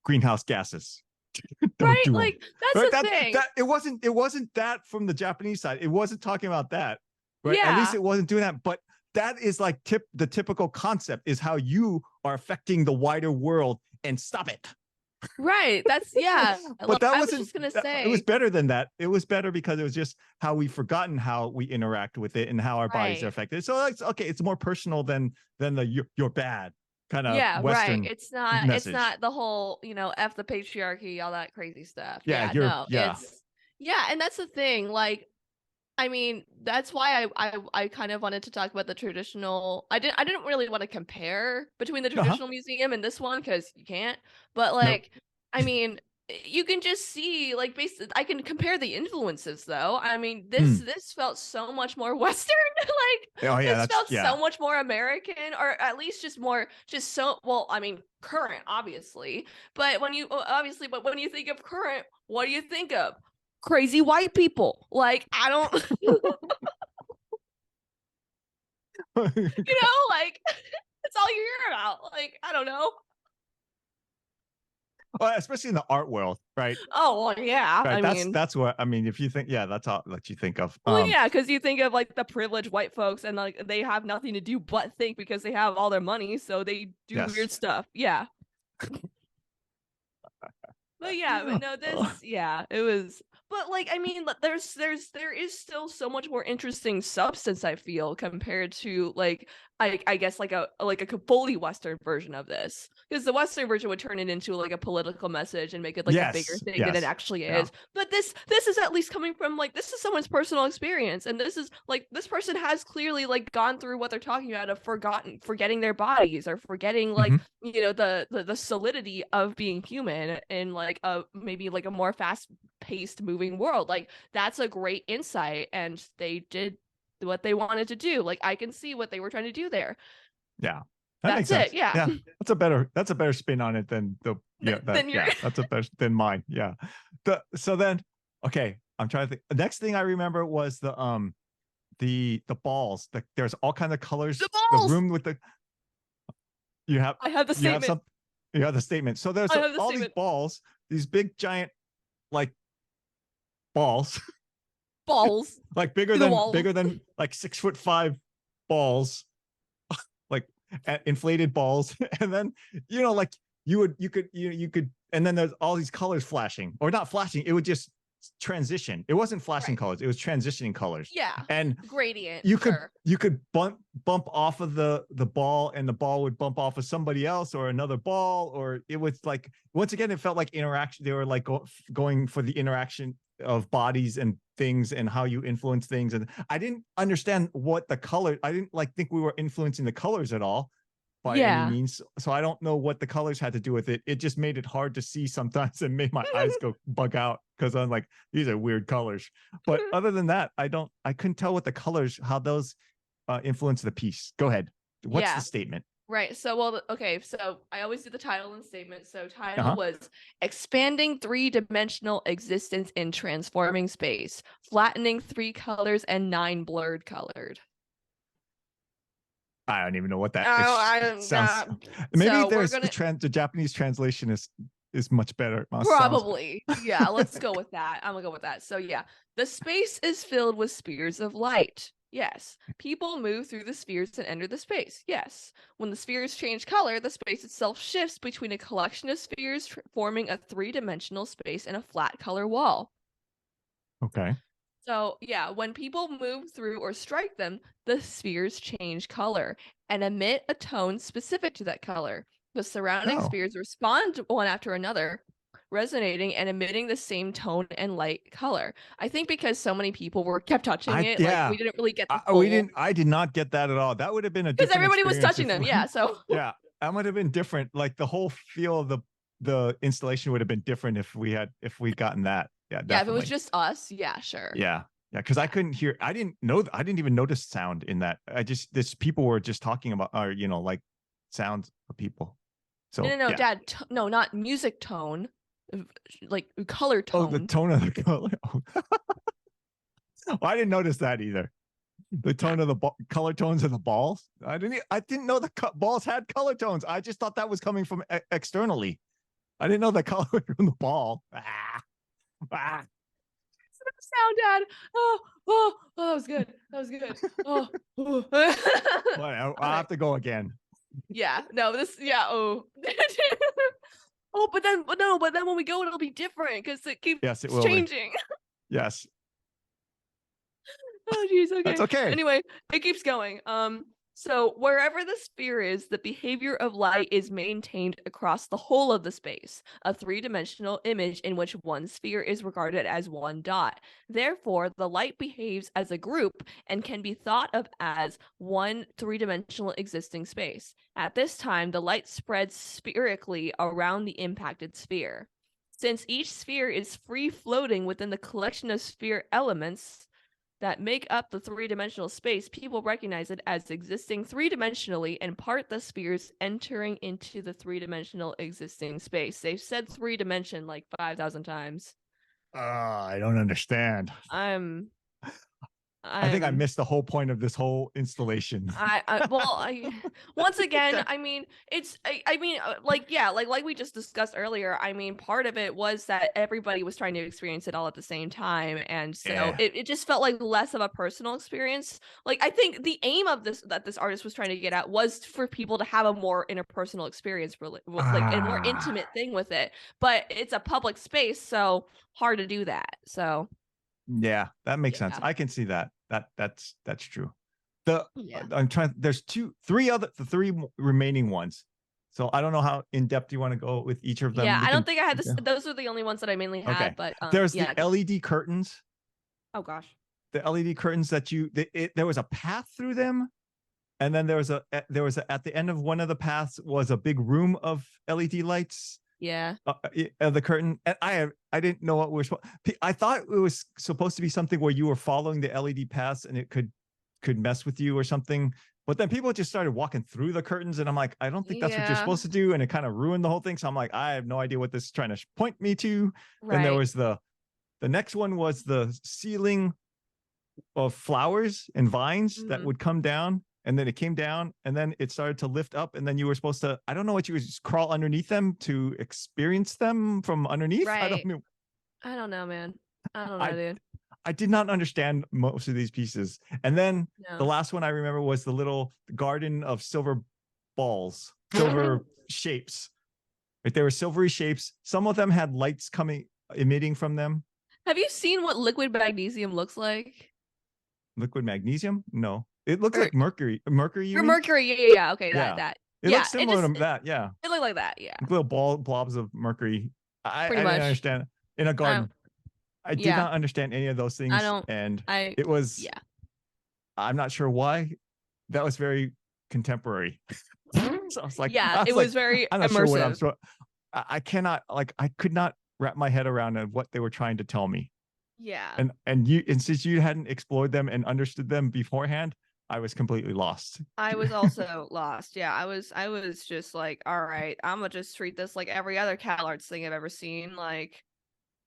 Greenhouse gases. Right, like that's the thing. It wasn't that from the Japanese side. It wasn't talking about that, right? Yeah. At least it wasn't doing that. But that is like the typical concept is how you are affecting the wider world, and stop it. Right. That's But I was just gonna say it was better than that. It was better because it was just how we've forgotten how we interact with it and how our bodies are affected. So it's more personal than the you're bad kind of Western right. It's not message. It's not the whole, F the patriarchy, all that crazy stuff. And that's the thing. Like, I mean, that's why I kind of wanted to talk about the traditional. I didn't really want to compare between the traditional museum and this one because you can't. But I mean, you can just see basically I can compare the influences though. I mean, this felt so much more Western. This felt so much more American, or at least current, obviously. But when you think of current, what do you think of? Crazy white people. I don't that's all you hear about. I don't know. Well, especially in the art world, right? Oh, well, yeah. Right. That's what I mean. If you think, that's all that you think of. Well, yeah, because you think of the privileged white folks, and they have nothing to do but think because they have all their money, so they do weird stuff. Yeah. But it was. But there is still so much more interesting substance, I feel, compared to I guess a fully Western version of this. because the Western version would turn it into like a political message and make it like a bigger Yes, thing than it yes, actually yeah. is. But this is at least coming from like, this is someone's personal experience, and this is like, this person has clearly like gone through what they're talking about of forgetting their bodies, or forgetting like the solidity of being human in like a maybe like a more fast paced moving world. Like that's a great insight, and they did what they wanted to do. Like I can see what they were trying to do there. Yeah, that makes That's sense. it. Yeah. Yeah, that's a better spin on it than the Then you're that's a better than mine. Yeah. So then, okay, I'm trying to think. The next thing I remember was the balls. There's all kinds of colors. the The balls. room with the you have I have the you have statement. you have the statement. So there's I have the all statement. these balls, these big giant like balls, Balls. like To the walls. bigger than like 6'5" balls, like inflated balls, and then like you could, and then there's all these colors flashing, or not flashing. It would just transition. It wasn't flashing Right. colors. It was transitioning colors. Yeah. And Gradient. you Sure. could bump off of the ball, and the ball would bump off of somebody else or another ball, or it was like, once again, it felt like interaction. They were like going for the interaction of bodies and things and how you influence things. And I didn't understand what the color. I didn't like think we were influencing the colors at all by any Yeah. means. So I don't know what the colors had to do with it. It just made it hard to see sometimes and made my eyes go bug out, because I'm like, these are weird colors. But other than that, I couldn't tell what the colors, how those influence the piece. Go ahead. What's the statement? Right. So, well, okay. So I always do the title and statement. So title was expanding three-dimensional existence in transforming space, flattening 3 colors and 9 blurred colored. I don't even know what that sounds. Maybe so there's the Japanese translation is much better. Probably. Yeah, let's go with that. I'm gonna go with that. So yeah, the space is filled with spheres of light. Yes. People move through the spheres and enter the space. Yes. When the spheres change color, the space itself shifts between a collection of spheres, forming a 3-dimensional space and a flat color wall. Okay. So, yeah, when people move through or strike them, the spheres change color and emit a tone specific to that color. The surrounding spheres respond one after another, resonating and emitting the same tone and light color. I think because so many people kept touching it, like we didn't really get the full... I did not get that at all. That would have been a different, because everybody was touching them. Yeah, so yeah, that would have been different. Like the whole feel of the installation would have been different if we gotten that. Yeah, definitely. Yeah, if it was just us, yeah, sure. Yeah, because I couldn't hear. I didn't even notice sound in that. People were just talking about, or like sounds of people. So no, Dad, no, not music tone, like color tone. Oh, the tone of the color. Well, I didn't notice that either. The tone of the color tones of the balls. I didn't know the balls had color tones. I just thought that was coming from externally. I didn't know the color from the ball. Sound, Dad. Oh, that was good. That was good. Oh. Well, I'll have to go again. Yeah. No. Oh. But then when we go, it'll be different because it keeps changing. Yes. Oh, geez. Okay. That's okay. Anyway, it keeps going. So wherever the sphere is, the behavior of light is maintained across the whole of the space, a 3-dimensional image in which one sphere is regarded as one dot. Therefore, the light behaves as a group and can be thought of as one 3-dimensional existing space. At this time, the light spreads spherically around the impacted sphere. Since each sphere is free-floating within the collection of sphere elements that make up the 3-dimensional space, people recognize it as existing 3-dimensionally and part the spheres entering into the 3-dimensional existing space. They've said 3-dimension like 5,000 times. I don't understand. I think I missed the whole point of this whole installation. Once again, I mean, like we just discussed earlier, I mean, part of it was that everybody was trying to experience it all at the same time. And so it just felt like less of a personal experience. Like, I think the aim of this artist was trying to get at was for people to have a more interpersonal experience, like a more intimate thing with it. But it's a public space, so hard to do that. So yeah, that makes sense. I can see that. That's true. I'm trying. There's the three remaining ones. So I don't know how in depth you want to go with each of them. Yeah, We I don't can. think I had this. Those are the only ones that I mainly Okay. had, but There's yeah. the LED curtains. Oh gosh. The LED curtains that there was a path through them, and then there was at the end of one of the paths was a big room of LED lights. Yeah. The curtain, and I didn't know what we were. I thought it was supposed to be something where you were following the LED paths and it could mess with you or something. But then people just started walking through the curtains, and I'm like, I don't think that's what you're supposed to do, and it kind of ruined the whole thing. So I'm like, I have no idea what this is trying to point me to. Right. And there was the next one was the ceiling of flowers and vines that would come down, and then it came down, and then it started to lift up, and then you were supposed to, I don't know what you would just crawl underneath them to experience them from underneath. Right. I don't know. I don't know, man. I don't know, dude. I did not understand most of these pieces. And then the last one I remember was the little garden of silver balls, silver shapes. Right? They were silvery shapes. Some of them had lights emitting from them. Have you seen what liquid magnesium looks like? Liquid magnesium? No. It looks like mercury. Mercury, you mean? Mercury, yeah. Okay, that. It looks similar to that, yeah. It looked like that, yeah. Little blobs of mercury. I didn't understand. In a garden. I did not understand any of those things. It was, I'm not sure why. That was very contemporary. So I was like, it was very I'm not immersive. Sure I cannot, I could not wrap my head around what they were trying to tell me. Yeah. And since you hadn't explored them and understood them beforehand, I was completely lost. I was also lost. Yeah, I was just like, all right, I'm gonna just treat this like every other CalArts thing I've ever seen. Like,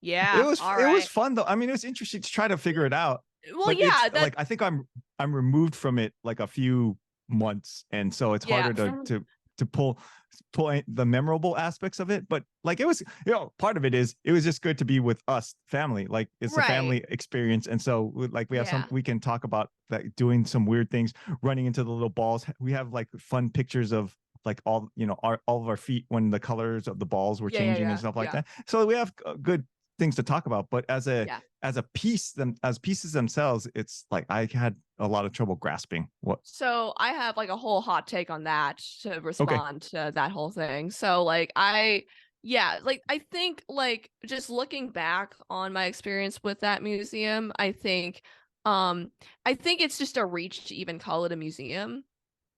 yeah, it was fun though. I mean, it was interesting to try to figure it out. Well, yeah, like I think I'm removed from it like a few months, and so it's harder to pull the memorable aspects of it. But like it was, part of it is it was just good to be with us family. Like it's a family experience, and so like we have we can talk about like doing some weird things, running into the little balls. We have like fun pictures of like all of our feet when the colors of the balls were changing and stuff like that. So we have good things to talk about, but as a pieces themselves, it's like I had a lot of trouble grasping what. So I have like a whole hot take on that to respond to that whole thing. So like I think like just looking back on my experience with that museum, I think it's just a reach to even call it a museum.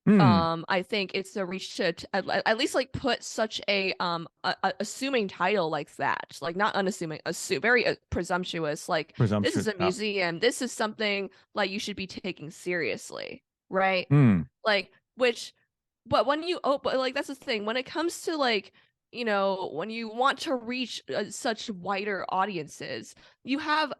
I think it's a reach to at least like put such a assuming title like that, like not unassuming, very presumptuous, like this is a museum, this is something like you should be taking seriously, right? Like but when you like that's the thing when it comes to like when you want to reach such wider audiences, you have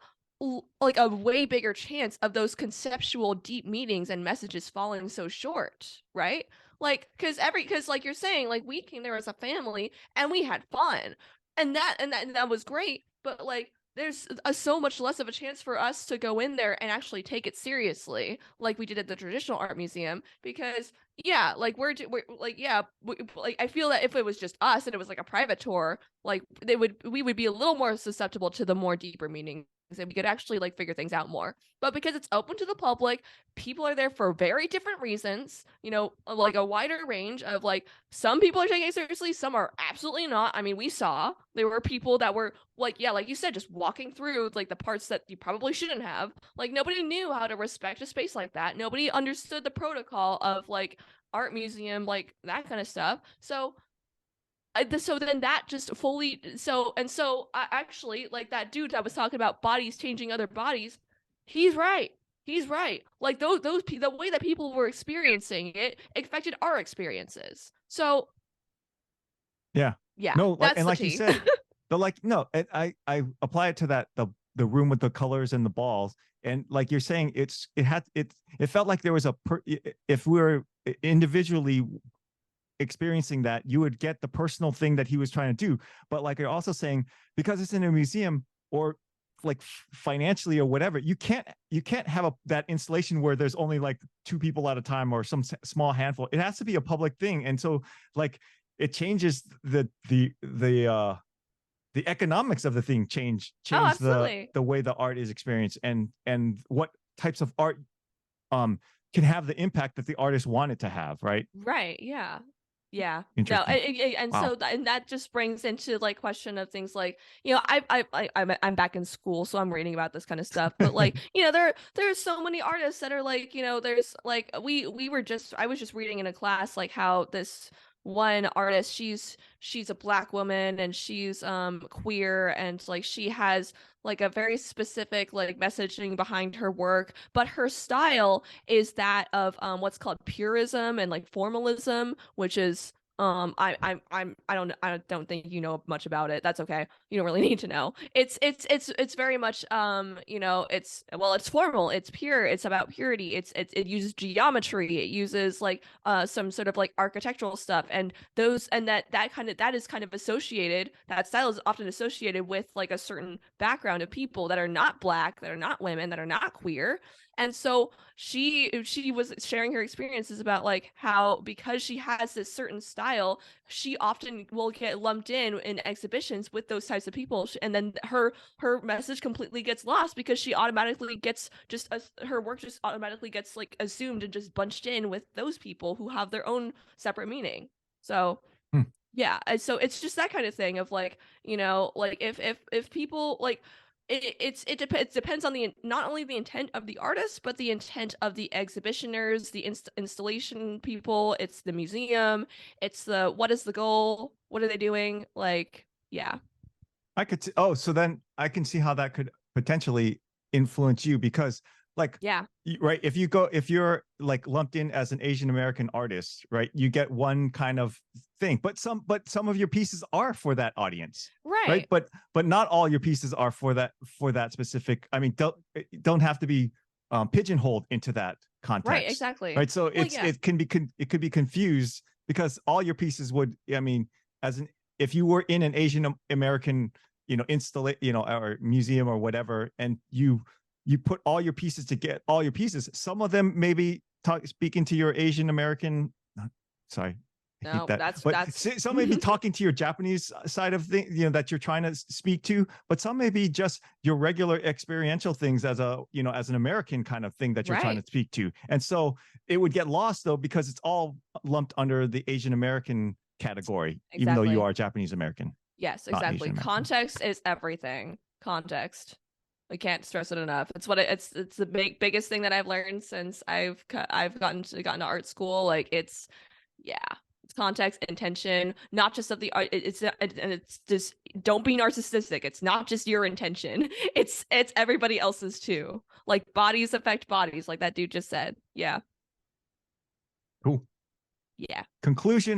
like a way bigger chance of those conceptual deep meanings and messages falling so short, right? Like because like you're saying, like we came there as a family and we had fun, and that was great, but like there's so much less of a chance for us to go in there and actually take it seriously like we did at the traditional art museum, because like we're like like I feel that if it was just us and it was like a private tour, like we would be a little more susceptible to the more deeper meaning, and we could actually like figure things out more. But because it's open to the public, people are there for very different reasons, like a wider range of like some people are taking it seriously, some are absolutely not. I mean, we saw there were people that were like like you said, just walking through like the parts that you probably shouldn't have. Like nobody knew how to respect a space like that. Nobody understood the protocol of like art museum, like that kind of stuff. So then that just fully I actually like that dude that was talking about bodies changing other bodies. He's right. Like those the way that people were experiencing it affected our experiences. So no, like you said, I apply it to that the room with the colors and the balls, and like you're saying, it felt like there was if we were individually experiencing that, you would get the personal thing that he was trying to do. But like you're also saying, because it's in a museum or like financially or whatever, you can't have that installation where there's only like 2 people at a time or some small handful. It has to be a public thing, and so like it changes the economics of the thing, change the way the art is experienced, and what types of art can have the impact that the artist wanted to have, right? Right, yeah. Yeah. No, Interesting. and Wow. so and that just brings into like question of things like, I'm back in school, so I'm reading about this kind of stuff. But like, there's so many artists that are like, there's like I was just reading in a class like how this one artist, she's a black woman and she's queer, and like she has like a very specific like messaging behind her work, but her style is that of what's called purism and like formalism, which is I don't think you know much about it. That's okay. You don't really need to know. It's very much it's formal, it's pure, it's about purity. It uses geometry, it uses like some sort of like architectural stuff, and that is kind of associated, that style is often associated with like a certain background of people that are not black, that are not women, that are not queer. And so she was sharing her experiences about like how, because she has this certain style, she often will get lumped in exhibitions with those types of people, and then her message completely gets lost because she automatically gets her work just automatically gets like assumed and just bunched in with those people who have their own separate meaning. So Hmm. yeah, and so it's just that kind of thing of like, like if people like it depends on the, not only the intent of the artist, but the intent of the exhibitioners, the installation people, it's the museum, it's the, what is the goal, what are they doing, like, yeah. Oh, so then I can see how that could potentially influence you because, like, Yeah. right, if you're like lumped in as an Asian American artist, right, you get one kind of thing, but some of your pieces are for that audience, right? Right. But not all your pieces are for that specific. I mean, don't have to be pigeonholed into that Right, context, exactly. right? So Well, yeah. it could be confused because all your pieces would, I mean, as an if you were in an Asian American, or museum or whatever, and you put all your pieces to get all your pieces, some of them maybe speaking to your Asian American, sorry, I hate No, that, but that's some may be talking to your Japanese side of things, that you're trying to speak to, but some may be just your regular experiential things as as an American kind of thing that you're trying right. to speak to. And so it would get lost though, because it's all lumped under the Asian American category, even though you Exactly. are Japanese American, Yes, not Asian exactly. American. Context is everything. Context. I can't stress it enough. It's the biggest thing that I've learned since I've gotten to art school. Like yeah, it's context, intention, not just of the art. And it's just, don't be narcissistic. It's not just your intention. It's everybody else's too. Like bodies affect bodies, like that dude just said. Yeah, Cool. yeah,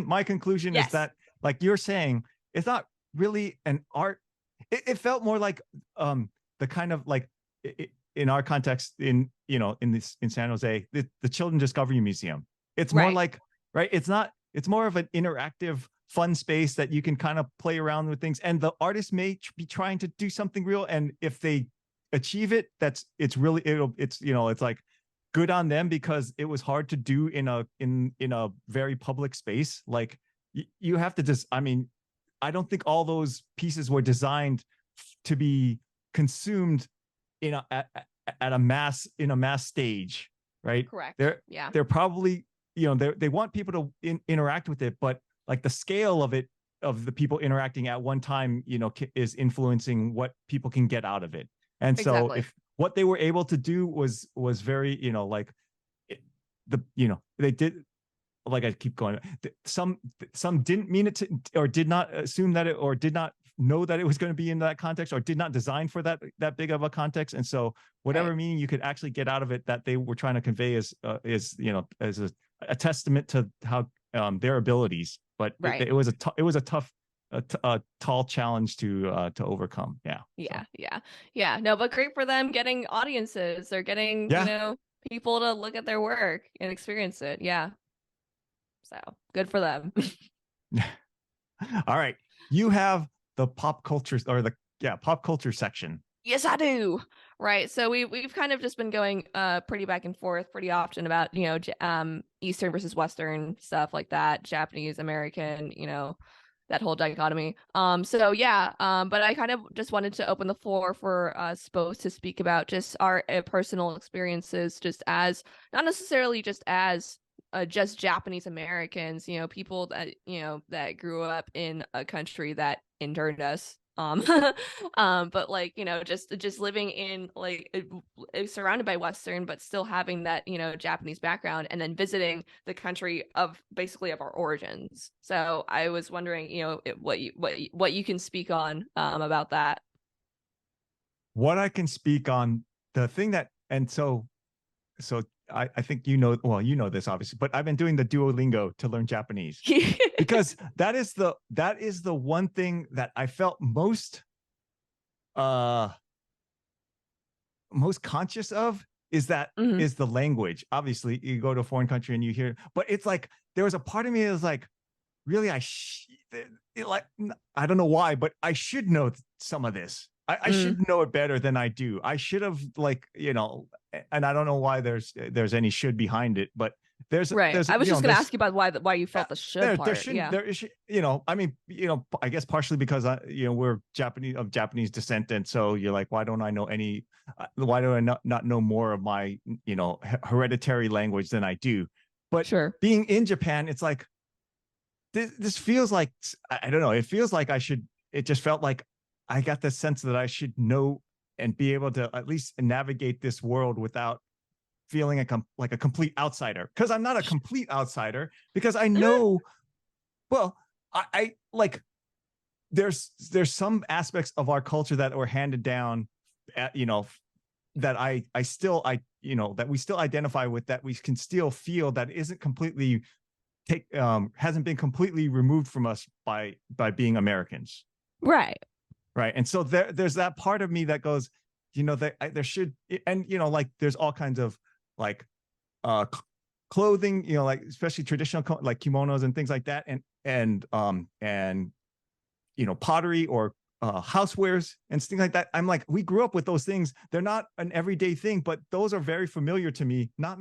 My conclusion is yes, that, like you're saying, it's not really an art. It felt more like the kind of like, in our context, in San Jose, the Children Discovery Museum. It's more right, like, right, it's more of an interactive fun space that you can kind of play around with things, and the artist may be trying to do something real, and if they achieve it, it's really, it's like good on them, because it was hard to do in a very public space. Like, you have to just, I mean, I don't think all those pieces were designed to be consumed at a mass, in a mass stage, right? correct. they're Yeah, they're probably, they want people to interact with it, but like the scale of it, of the people interacting at one time, is influencing what people can get out of it. And so exactly. if what they were able to do was very, like, they did, like, I keep going, some didn't mean it to, or did not assume that it, or did not know that it was going to be in that context, or did not design for that big of a context. And so Right, whatever meaning you could actually get out of it that they were trying to convey is, as a testament to how, their abilities. But right. it was a tough, a tall challenge to overcome. Yeah. So Yeah, yeah, yeah. No, but great for them getting audiences. They're getting, yeah. people to look at their work and experience it. Yeah. So good for them. All right. You have the pop culture, or the, yeah, pop culture section. Yes, I do. Right. So we've kind of just been going pretty back and forth pretty often about, Eastern versus Western stuff like that, Japanese, American, that whole dichotomy. So yeah, but I kind of just wanted to open the floor for us both to speak about just our personal experiences, just as, not necessarily just as just Japanese Americans, people that that grew up in a country that interned us. But like, just living in like surrounded by Western, but still having that, Japanese background, and then visiting the country of basically of our origins. So I was wondering, what you can speak on about that. What I can speak on, the thing that, and so I think well, this obviously, but I've been doing the Duolingo to learn Japanese because that is the one thing that I felt uh most conscious of, is that Mhm. is the language. Obviously, you go to a foreign country and you hear, but it's like there was a part of me that was like, really, like, I don't know why, but I should know some of this. I Mm. should know it better than I do. I should have, like, and I don't know why there's any should behind it, but Right. there's I was just gonna there's ask you about why you felt the should there part. shouldn't Yeah. there is, I mean, I guess partially because we're Japanese descent, and so you're like, why don't I know any, why do I not know more of my hereditary language than I do? But Sure. being in Japan, it's like this feels like, I don't know, it feels like it just felt like I got the sense that I should know and be able to at least navigate this world without feeling like a complete outsider, because I'm not a complete outsider, because I know, well, I like, there's some aspects of our culture that were handed down, that that we still identify with, that we can still feel, that isn't completely hasn't been completely removed from us by being Americans. Right. Right. And so there's that part of me that goes, there should, and like there's all kinds of like uh clothing, like especially traditional like kimonos and things like that, and pottery, or housewares and things like that. I'm like, we grew up with those things. They're not an everyday thing, but those are very familiar to me. Not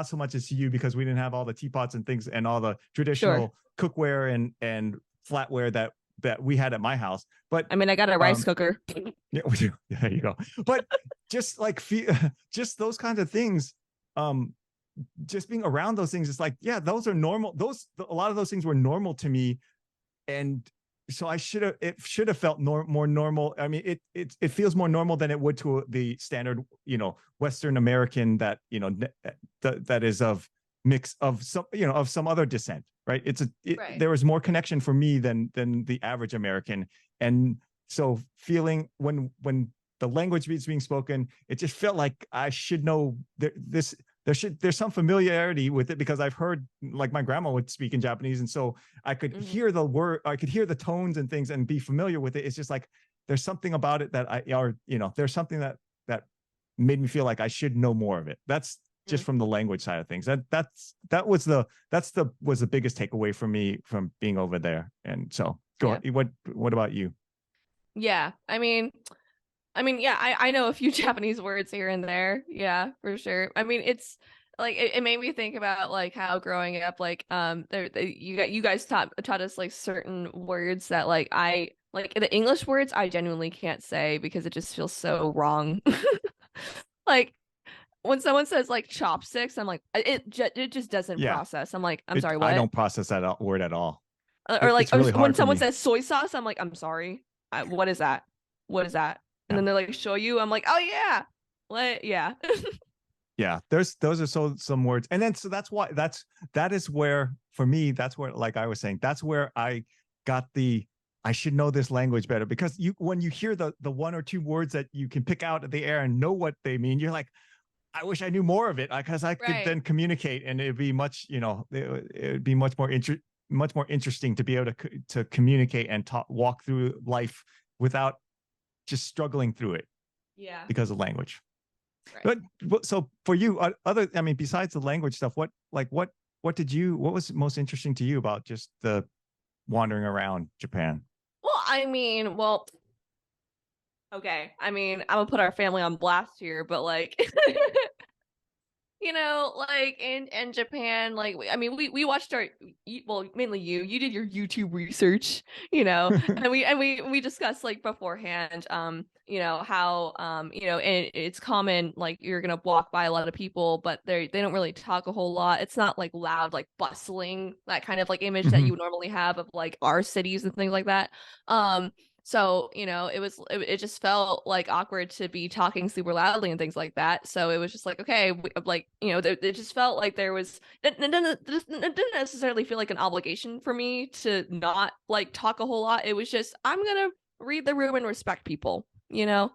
so much as to you, because we didn't have all the teapots and things and all the Sure. traditional cookware and flatware that we had at my house. But I mean, I got a rice cooker. yeah, there you go. But just like just those kinds of things, just being around those things, it's like, yeah, those are normal. A lot of those things were normal to me, and so it should have felt more normal. I mean, it feels more normal than it would to the standard, Western American that that is of mix of some other descent, right? Right. There was more connection for me than the average American, and so feeling when the language is being spoken, it just felt like I should know there's some familiarity with it, because I've heard, like, my grandma would speak in Japanese, and so I could hear the word, I could hear the tones and things and be familiar with it. It's just like there's something about it that there's something that made me feel like I should know more of it. That's just from the language side of things. That was the biggest takeaway for me from being over there. And so go ahead. What about you? Yeah. Yeah, I know a few Japanese words here and there. Yeah, for sure. I mean, it's like it made me think about like how growing up, like you guys taught us like certain words that like I like the English words I genuinely can't say because it just feels so wrong. Like when someone says like chopsticks, I'm like it just doesn't Yeah, process. I'm like, I'm sorry, I what? don't process that word at all. Or like It's really when hard for someone me. says soy sauce, I'm like, I'm sorry. What is that? What is that? And Yeah. then they like show you. I'm like, oh yeah, what? Yeah. Yeah, those are some words, and then so that is where, for me, that's where, like I was saying, that's where I got I should know this language better, because when you hear the one or two words that you can pick out of the air and know what they mean, you're like, I wish I knew more of it, because I could Right. then communicate, and it'd be it'd be much more interesting to be able to communicate and walk through life without just struggling through it Yeah. because of language. Right. But so for you, I mean, besides the language stuff, what was most interesting to you about just the wandering around Japan? Well, okay. I'm gonna put our family on blast here, but like like in Japan, like I mean, we watched well, mainly you did your YouTube research, and we discussed like beforehand, how and it's common like you're gonna walk by a lot of people, but they don't really talk a whole lot. It's not like loud, like bustling, that kind of like image that you Mhm. would normally have of like our cities and things like that. So, it just felt like awkward to be talking super loudly and things like that. So it was just like, okay, like, it just felt like it didn't necessarily feel like an obligation for me to not like talk a whole lot. It was just, I'm gonna read the room and respect people, Yeah.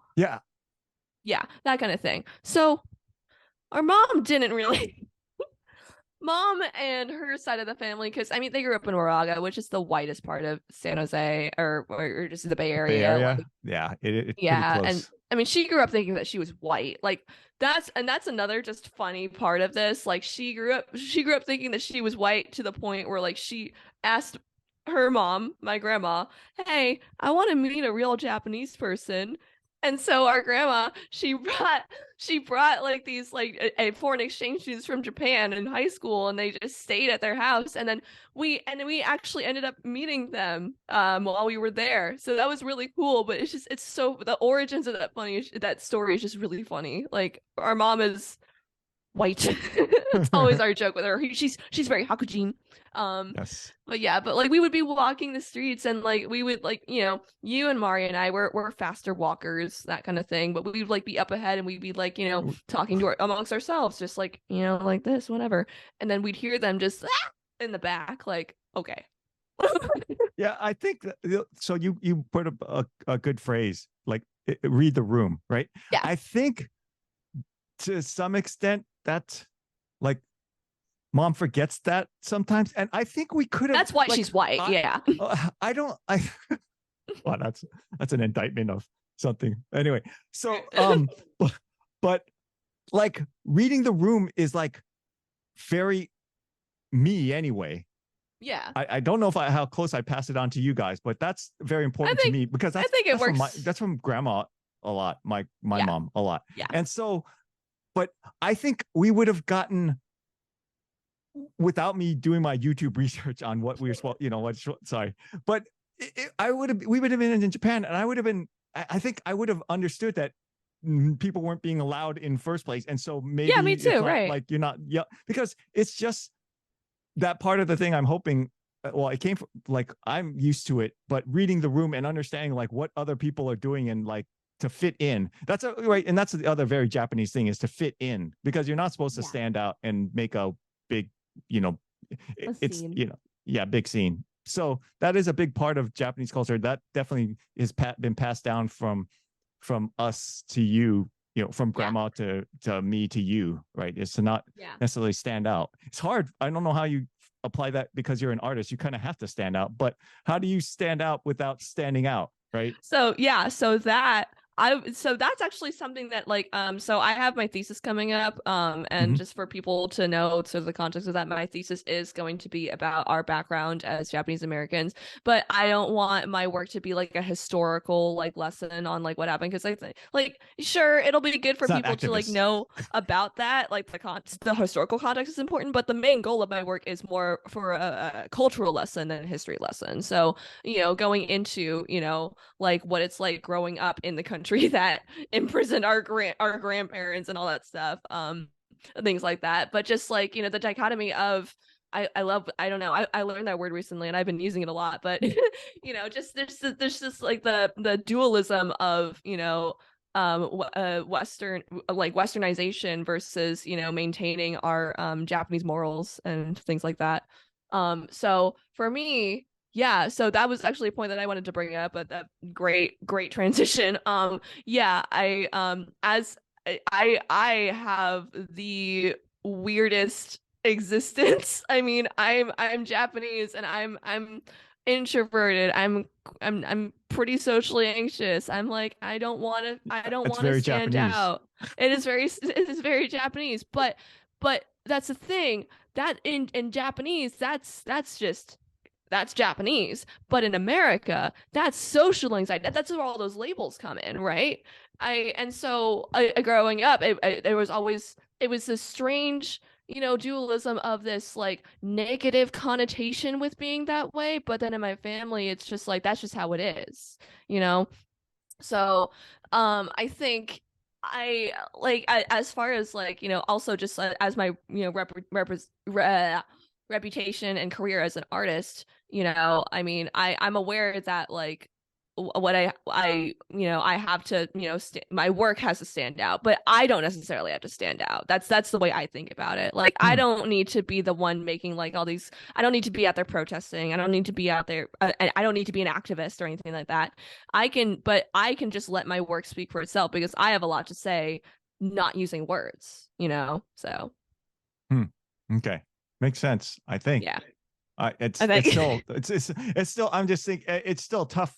Yeah, that kind of thing. So our mom didn't really mom and her side of the family, because I mean they grew up in Moraga, which is the whitest part of San Jose, or just the Bay Bay Area. Area. Like, Yeah. It's pretty yeah, and close. I mean she grew up thinking that she was white. Like that's another just funny part of this. Like she grew up thinking that she was white to the point where like she asked her mom, my grandma, "Hey, I want to meet a real Japanese person." And so our grandma, she brought like these like a foreign exchange students from Japan in high school, and they just stayed at their house. And then we actually ended up meeting them while we were there. So that was really cool. But it's so the origins of that story is just really funny. Like our mom is white. It's always our joke with her. She's very Hakujin. Yes. But yeah, but like we would be walking the streets, and like we would like, you and Mari and I were faster walkers, that kind of thing. But we'd like be up ahead, and we'd be like, talking to amongst ourselves, just like, like this, whatever. And then we'd hear them just in the back, like, okay. Yeah, I think that, so you put a good phrase, like read the room, right? Yeah. I think to some extent that like mom forgets that sometimes, and I think we could have. That's why Like, she's white. Yeah. I don't. Well, that's an indictment of something. Anyway, so but like reading the room is like very me anyway. Yeah. I don't know how close I pass it on to you guys, but that's very important to me because I think it works. that's from grandma a lot, my Yeah. mom a lot. Yeah. And so, but I think we would have gotten, without me doing my YouTube research on what we were supposed, sorry, but we would have been in Japan, and I would have been, I think I would have understood that people weren't being allowed in first place. And so maybe Yeah, me too, it's not right. like you're not, yeah, because it's just that part of the thing I'm hoping, well, it came from, like, I'm used to it, but reading the room and understanding like what other people are doing and like to fit in. That's right. And that's the other very Japanese thing, is to fit in, because you're not supposed to stand out and make a big, it's, scene. Yeah, big scene. So that is a big part of Japanese culture that definitely has been passed down from us to you, from grandma to me to you, right? Is to not necessarily stand out. It's hard. I don't know how you apply that, because you're an artist. You kind of have to stand out, but how do you stand out without standing out, right? So so that's actually something that like so I have my thesis coming up, and just for people to know sort of the context of that, my thesis is going to be about our background as Japanese Americans, but I don't want my work to be like a historical like lesson on like what happened, because I think like sure, it'll be good for people to like know about that, like the historical context is important, but the main goal of my work is more for a cultural lesson than a history lesson. So going into like what it's like growing up in the country that imprisoned our grandparents and all that stuff, things like that. But just like the dichotomy of I love, I don't know, I learned that word recently and I've been using it a lot, but just there's just like the dualism of westernization versus maintaining our Japanese morals and things like that. So for me, yeah, so that was actually a point that I wanted to bring up, but that great transition. Yeah, I have the weirdest existence. I mean, I'm Japanese and I'm introverted. I'm pretty socially anxious. I'm like, I don't want to stand Japanese. out. It is very Japanese, but that's the thing, that in Japanese, that's Japanese. But in America, that's social anxiety. That's where all those labels come in, right? Growing up, there was always it was this strange, dualism of this like negative connotation with being that way, but then in my family it's just like that's just how it is, you know. So, I think as far as like, also just as my, reputation and career as an artist, I mean, I'm aware that like what I have to, my work has to stand out, but I don't necessarily have to stand out. That's the way I think about it. Like I Hmm. don't need to be the one making like all these, I don't need to be out there protesting. I don't need to be out there, I don't need to be an activist or anything like that. But I can just let my work speak for itself because I have a lot to say, not using words, So, Hmm. Okay. Makes sense, I think. yeah, I It's think. still it's still I'm just thinking it's still tough,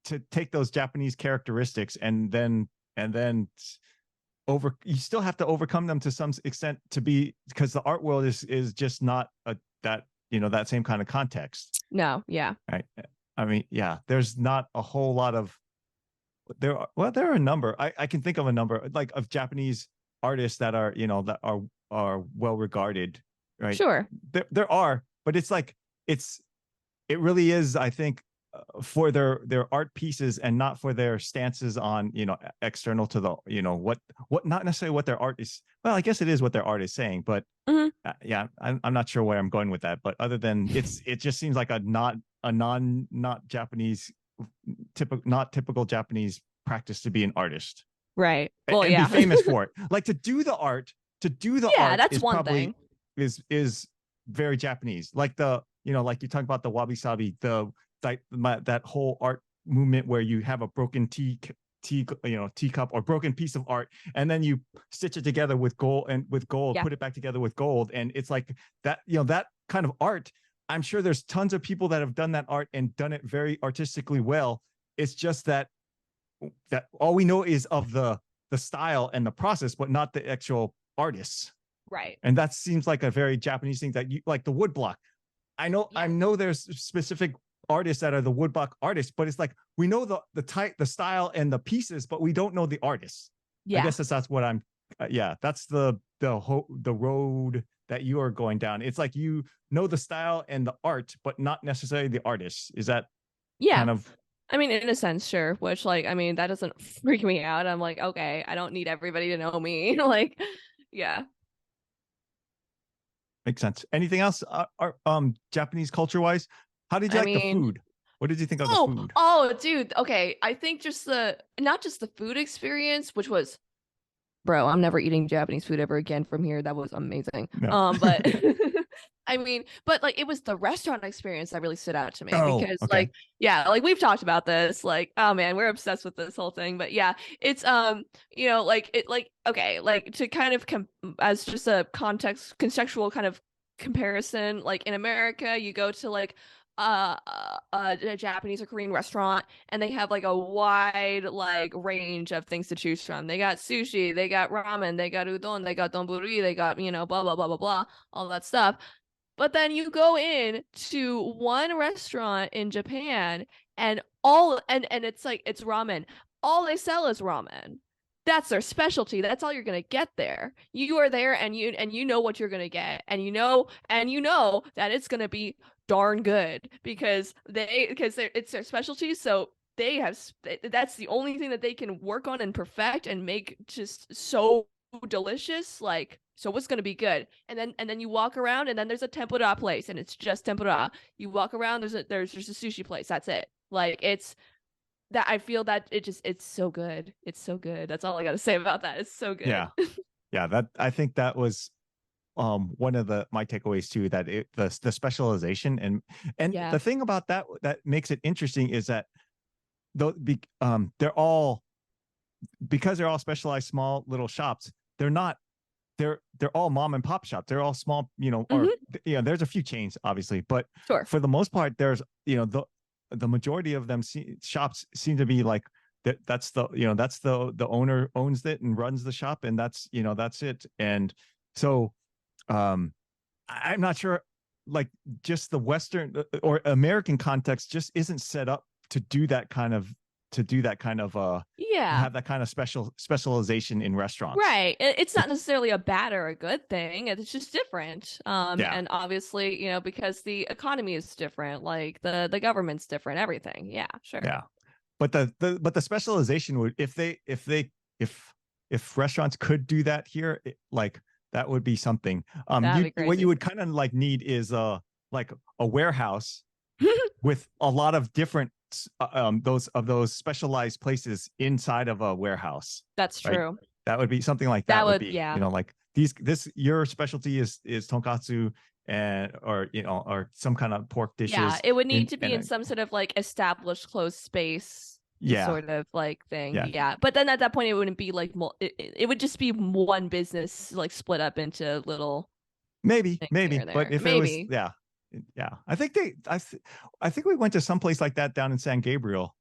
to take those Japanese characteristics and then you still have to overcome them to some extent to be, because the art world is just not that same kind of context, No, yeah. right? I mean, yeah, there's not a whole lot of there are a number. I can think of a number like of Japanese artists that are well regarded, right? Sure. There are, but it's like it's it really is, I think, for their art pieces and not for their stances on external to the what not necessarily what their art is. Well, I guess it is what their art is saying, but Hmm. yeah, I'm not sure where I'm going with that. But other than it just seems like not Japanese not typical Japanese practice to be an artist Right. Well, and be yeah. famous for it. Like to do the art Yeah, that's is one probably thing. is very Japanese. Like like you talk about the wabi sabi, that whole art movement where you have a broken teacup or broken piece of art, and then you stitch it together with gold, Yeah. put it back together with gold, and it's like that. That kind of art. I'm sure there's tons of people that have done that art and done it very artistically well. It's just that all we know is of the style and the process, but not the actual artists. Right. And that seems like a very Japanese thing, that you like the woodblock. I Yeah. know there's specific artists that are the woodblock artists, but it's like we know the type, the style, and the pieces, but we don't know the artists. I Yeah. guess that's what I'm. Yeah, that's the road that you are going down. It's like you know the style and the art, but not necessarily the artists. Is that Yeah. kind of I mean, in a sense, sure. Which, like, I mean, that doesn't freak me out. I'm like, okay, I don't need everybody to know me. Like, yeah. makes sense? Anything else? Japanese culture wise, how did you I like the mean, food? What did you think of the oh, food? oh, dude. Okay. I think just not just the food experience, which was, bro, I'm never eating Japanese food ever again from here. That was amazing. No. But I mean, but like it was the restaurant experience that really stood out to me Oh, because okay. like yeah, like we've talked about this, like oh man, we're obsessed with this whole thing. But yeah, it's like it like okay, like to kind of as just a contextual kind of comparison, like in America, you go to like a Japanese or Korean restaurant and they have like a wide like range of things to choose from. They got sushi, they got ramen, they got udon, they got donburi, they got, blah blah blah blah blah, all that stuff. But then you go in to one restaurant in Japan and it's like it's ramen. All they sell is ramen. That's their specialty. That's all you're gonna get there. You are there and you know what you're gonna get. And you know that it's gonna be darn good because it's their specialty. So that's the only thing that they can work on and perfect and make just so delicious. Like so what's gonna be good? And then you walk around and then there's a tempura place and it's just tempura. You walk around, there's just a sushi place. That's it. Like it's that I feel that it's so good. It's so good. That's all I gotta say about that. It's so good. Yeah. Yeah, that I think that was one of my takeaways too, that the specialization and Yeah. the thing about that makes it interesting is that they're all, because they're all specialized small little shops, they're not they're all mom and pop shops. They're all small, or Hmm. there's a few chains obviously, but Sure. for the most part there's the majority of them shops seem to be like that's the owner owns it and runs the shop, and that's it. And so I'm not sure, like, just the Western or American context just isn't set up to do that kind of to do that kind of Yeah. have that kind of specialization in restaurants. Right. It's not necessarily a bad or a good thing. It's just different. Yeah, And obviously, because the economy is different, like the government's different, everything. Yeah, sure. yeah. But the specialization would, if restaurants could do that here, like that would be something. That'd You be what you crazy. would kind of like need is like a warehouse with a lot of different those specialized places inside of a warehouse, That's right? true. That would be something like That that would would, be, yeah. like this your specialty is tonkatsu and or or some kind of pork Yeah, dishes it would need in to be and in some sort of like established closed space yeah, sort of like thing. yeah, Yeah. But then at that point it wouldn't be like it would just be one business like split up into little things here maybe, and but there. if it was, Maybe. yeah, I think we went to some place like that down in San Gabriel.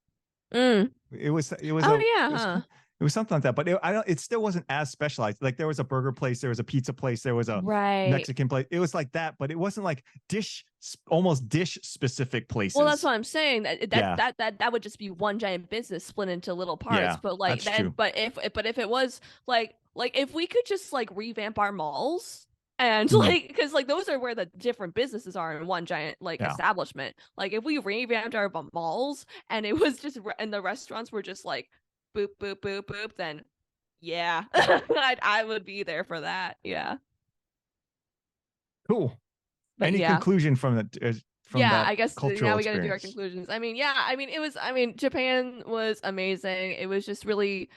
Mm. It was Oh a yeah, it was huh. it was something like that, but I don't, it still wasn't as specialized. Like there was a burger place, there was a pizza place, there was a Right. Mexican place. It was like that, but it wasn't like almost dish specific Well, that's places. what I'm saying. Yeah, That would just be one giant business split into little parts. yeah, But like that's then, true. but if it was like if we could just like revamp our malls and Mm, like because like those are where the different businesses are in one giant like yeah, establishment. Like if we revamped our malls and it was just and the restaurants were just like boop boop boop boop, then yeah, I would be there for that. Yeah, cool. but Any yeah. conclusion from Yeah, that I guess cultural now we got to do our experience? conclusions. I mean, yeah, I mean, Japan was amazing. It was just really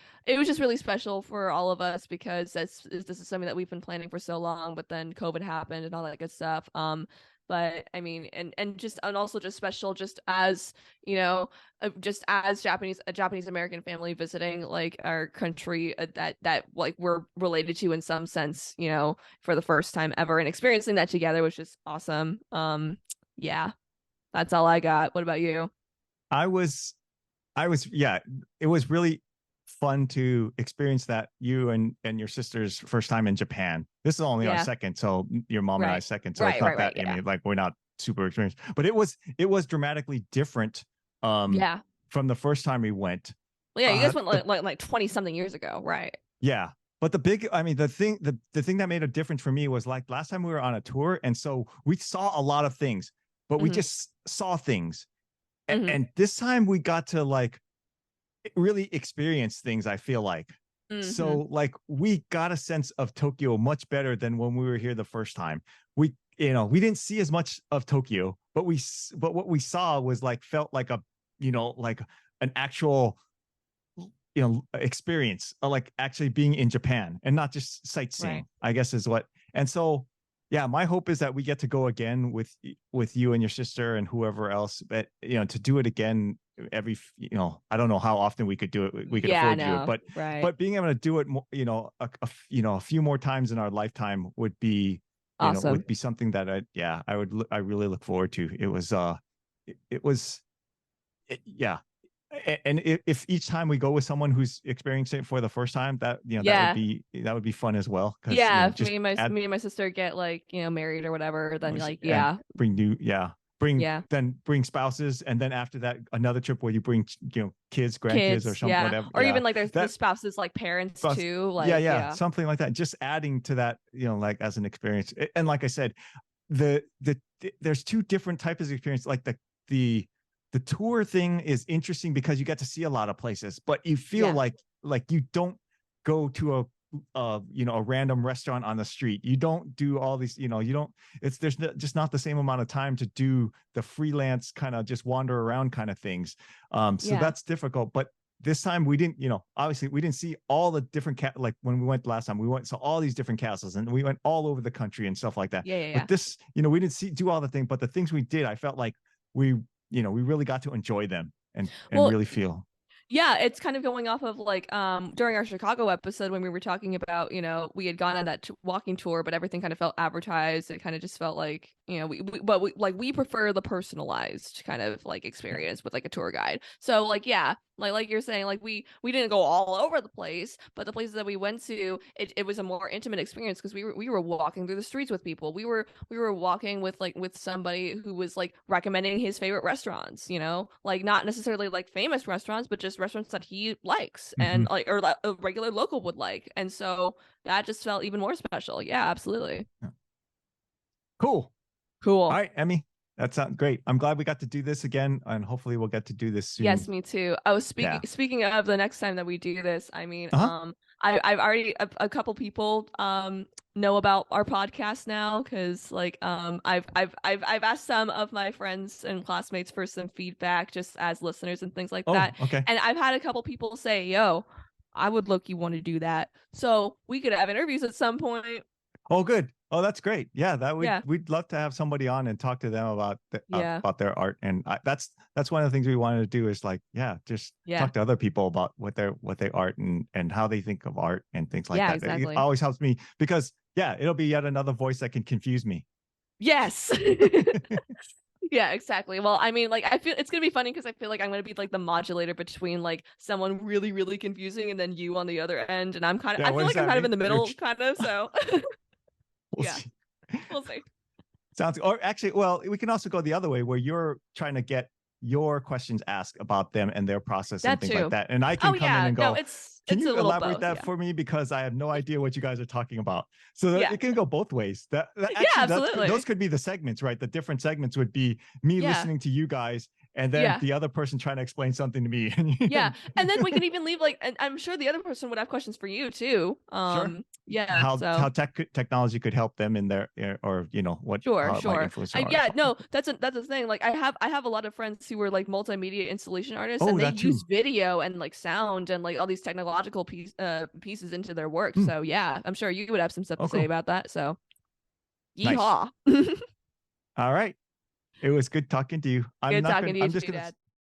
special for all of us because this is something that we've been planning for so long, but then COVID happened and all that good stuff. But I mean, and also just special, just as just as a Japanese American family visiting like our country that like we're related to in some sense, for the first time ever and experiencing that together was just awesome. Yeah, that's all I got. What about you? I was yeah, it was really fun to experience that, you and your sister's first time in Japan. This is only our Yeah, second, so your mom and I right. second, so it's Right, not right, right. that, I Yeah. mean, like we're not super experienced, but it was dramatically different um Yeah. from the first time we went. Well, yeah, you guys went The like 20 something years ago, right? Yeah, but the big, I mean, the thing that made a difference for me was like last time we were on a tour, and so we saw a lot of things, but we Mm-hmm. just saw things. Mm-hmm. And this time we got to like really experience things, I feel like. Mm-hmm. So like we got a sense of Tokyo much better than when we were here the first time. We we didn't see as much of Tokyo, but what we saw was like felt like a like an actual experience, like actually being in Japan and not just Right. sightseeing, I guess is what. And so yeah, my hope is that we get to go again with you and your sister and whoever else, but to do it again every, I don't know how often we could do it, we could Yeah, I afford to do it, know. Right. but being able to do it more, a few more times in our lifetime would be, Awesome. would be something that I really look forward to. It was it was yeah. And if each time we go with someone who's experiencing it for the first time, that Yeah. that would be fun as well, because Yeah, if just add, me and my sister get like, married or whatever, then like and yeah. bring new, Yeah. bring spouses, and then after that another trip where you bring kids, grandkids, or Kids, some yeah. whatever. Or Yeah, even like there's the that spouses like parents spouse, too, yeah, like yeah. something like that, just adding to that, like as an experience. And like I said, the there's two different types of experience. Like the the tour thing is interesting because you get to see a lot of places, but you feel Yeah. like you don't go to a random restaurant on the street. You don't do all these, you don't, it's there's just not the same amount of time to do the freelance kind of just wander around kind of things. So Yeah. that's difficult. But this time we didn't, obviously we didn't see all the different like when we went last time, we went saw all these different castles and we went all over the country and stuff like that. Yeah, yeah, But yeah. this, we didn't do all the things, but the things we did, I felt like we, we really got to enjoy them and Well, really feel. yeah, it's kind of going off of like during our Chicago episode when we were talking about, we had gone on that walking tour, but everything kind of felt advertised. It kind of just felt like, we prefer the personalized kind of like Yeah. experience with like a tour guide. So like yeah, Like you're saying, like we didn't go all over the place, but the places that we went to, it was a more intimate experience because we were walking through the streets with people. We were walking with with somebody who was like recommending his favorite restaurants, like not necessarily like famous restaurants, but just restaurants that he likes Hmm. and like or that a regular local would like. And so that just felt even more special. Yeah, absolutely. Cool. All Cool. right, Emmy, that sounds great. I'm glad we got to do this again, and hopefully we'll get to do this Yes, soon. me too. I was Yeah. speaking of the next time that we do this, I mean, Uh-huh. I've already a couple people know about our podcast now because like I've asked some of my friends and classmates for some feedback just as listeners and things like Oh, that. okay. And I've had a couple people say, "Yo, I would look you want to do that." So we could have interviews at some point. Oh, good. Oh, that's great. Yeah, that would Yeah. we'd love to have somebody on and talk to them Yeah. about their art. And that's one of the things we wanted to do is like, yeah, just Yeah. talk to other people about what they art and how they think of art and things like Yeah, that. It exactly. always helps me because yeah, it'll be yet another voice that can confuse me. Yes. Yeah, exactly. Well, I mean, like, I feel it's gonna be funny because I feel like I'm gonna be like the modulator between like someone really, really confusing and then you on the other end, and Yeah, I what feel does like I'm that kind of mean? in the middle, kind of. So, We'll yeah, see. we'll see. Sounds or actually, well, we can also go the other way where you're trying to get your questions asked about them and their process and That things like too. that. And I Oh can come in yeah, and no, go, can it's a you little elaborate both. that Yeah, for me? Because I have no idea what you guys are talking about. So that yeah, it can go both ways. That yeah, actually, those absolutely. could be the segments, right? The different segments would be me Yeah, listening to you guys and then yeah. the other person trying to explain something to me. Yeah, and then we can even leave like, and I'm sure the other person would have questions for you too. Sure. Yeah, so How technology could help them in their or what sure, how it might sure. influence their And art or yeah, something. no, that's the thing. Like I have a lot of friends who are like multimedia installation artists Oh, and they that too. use video and like sound and like all these technological pieces into their work. Hmm. So yeah, I'm sure you would have some stuff Oh, to say cool. about that. So Nice. yeehaw. All right. It was good talking to you. Good talking to you I'm just too, gonna Dad.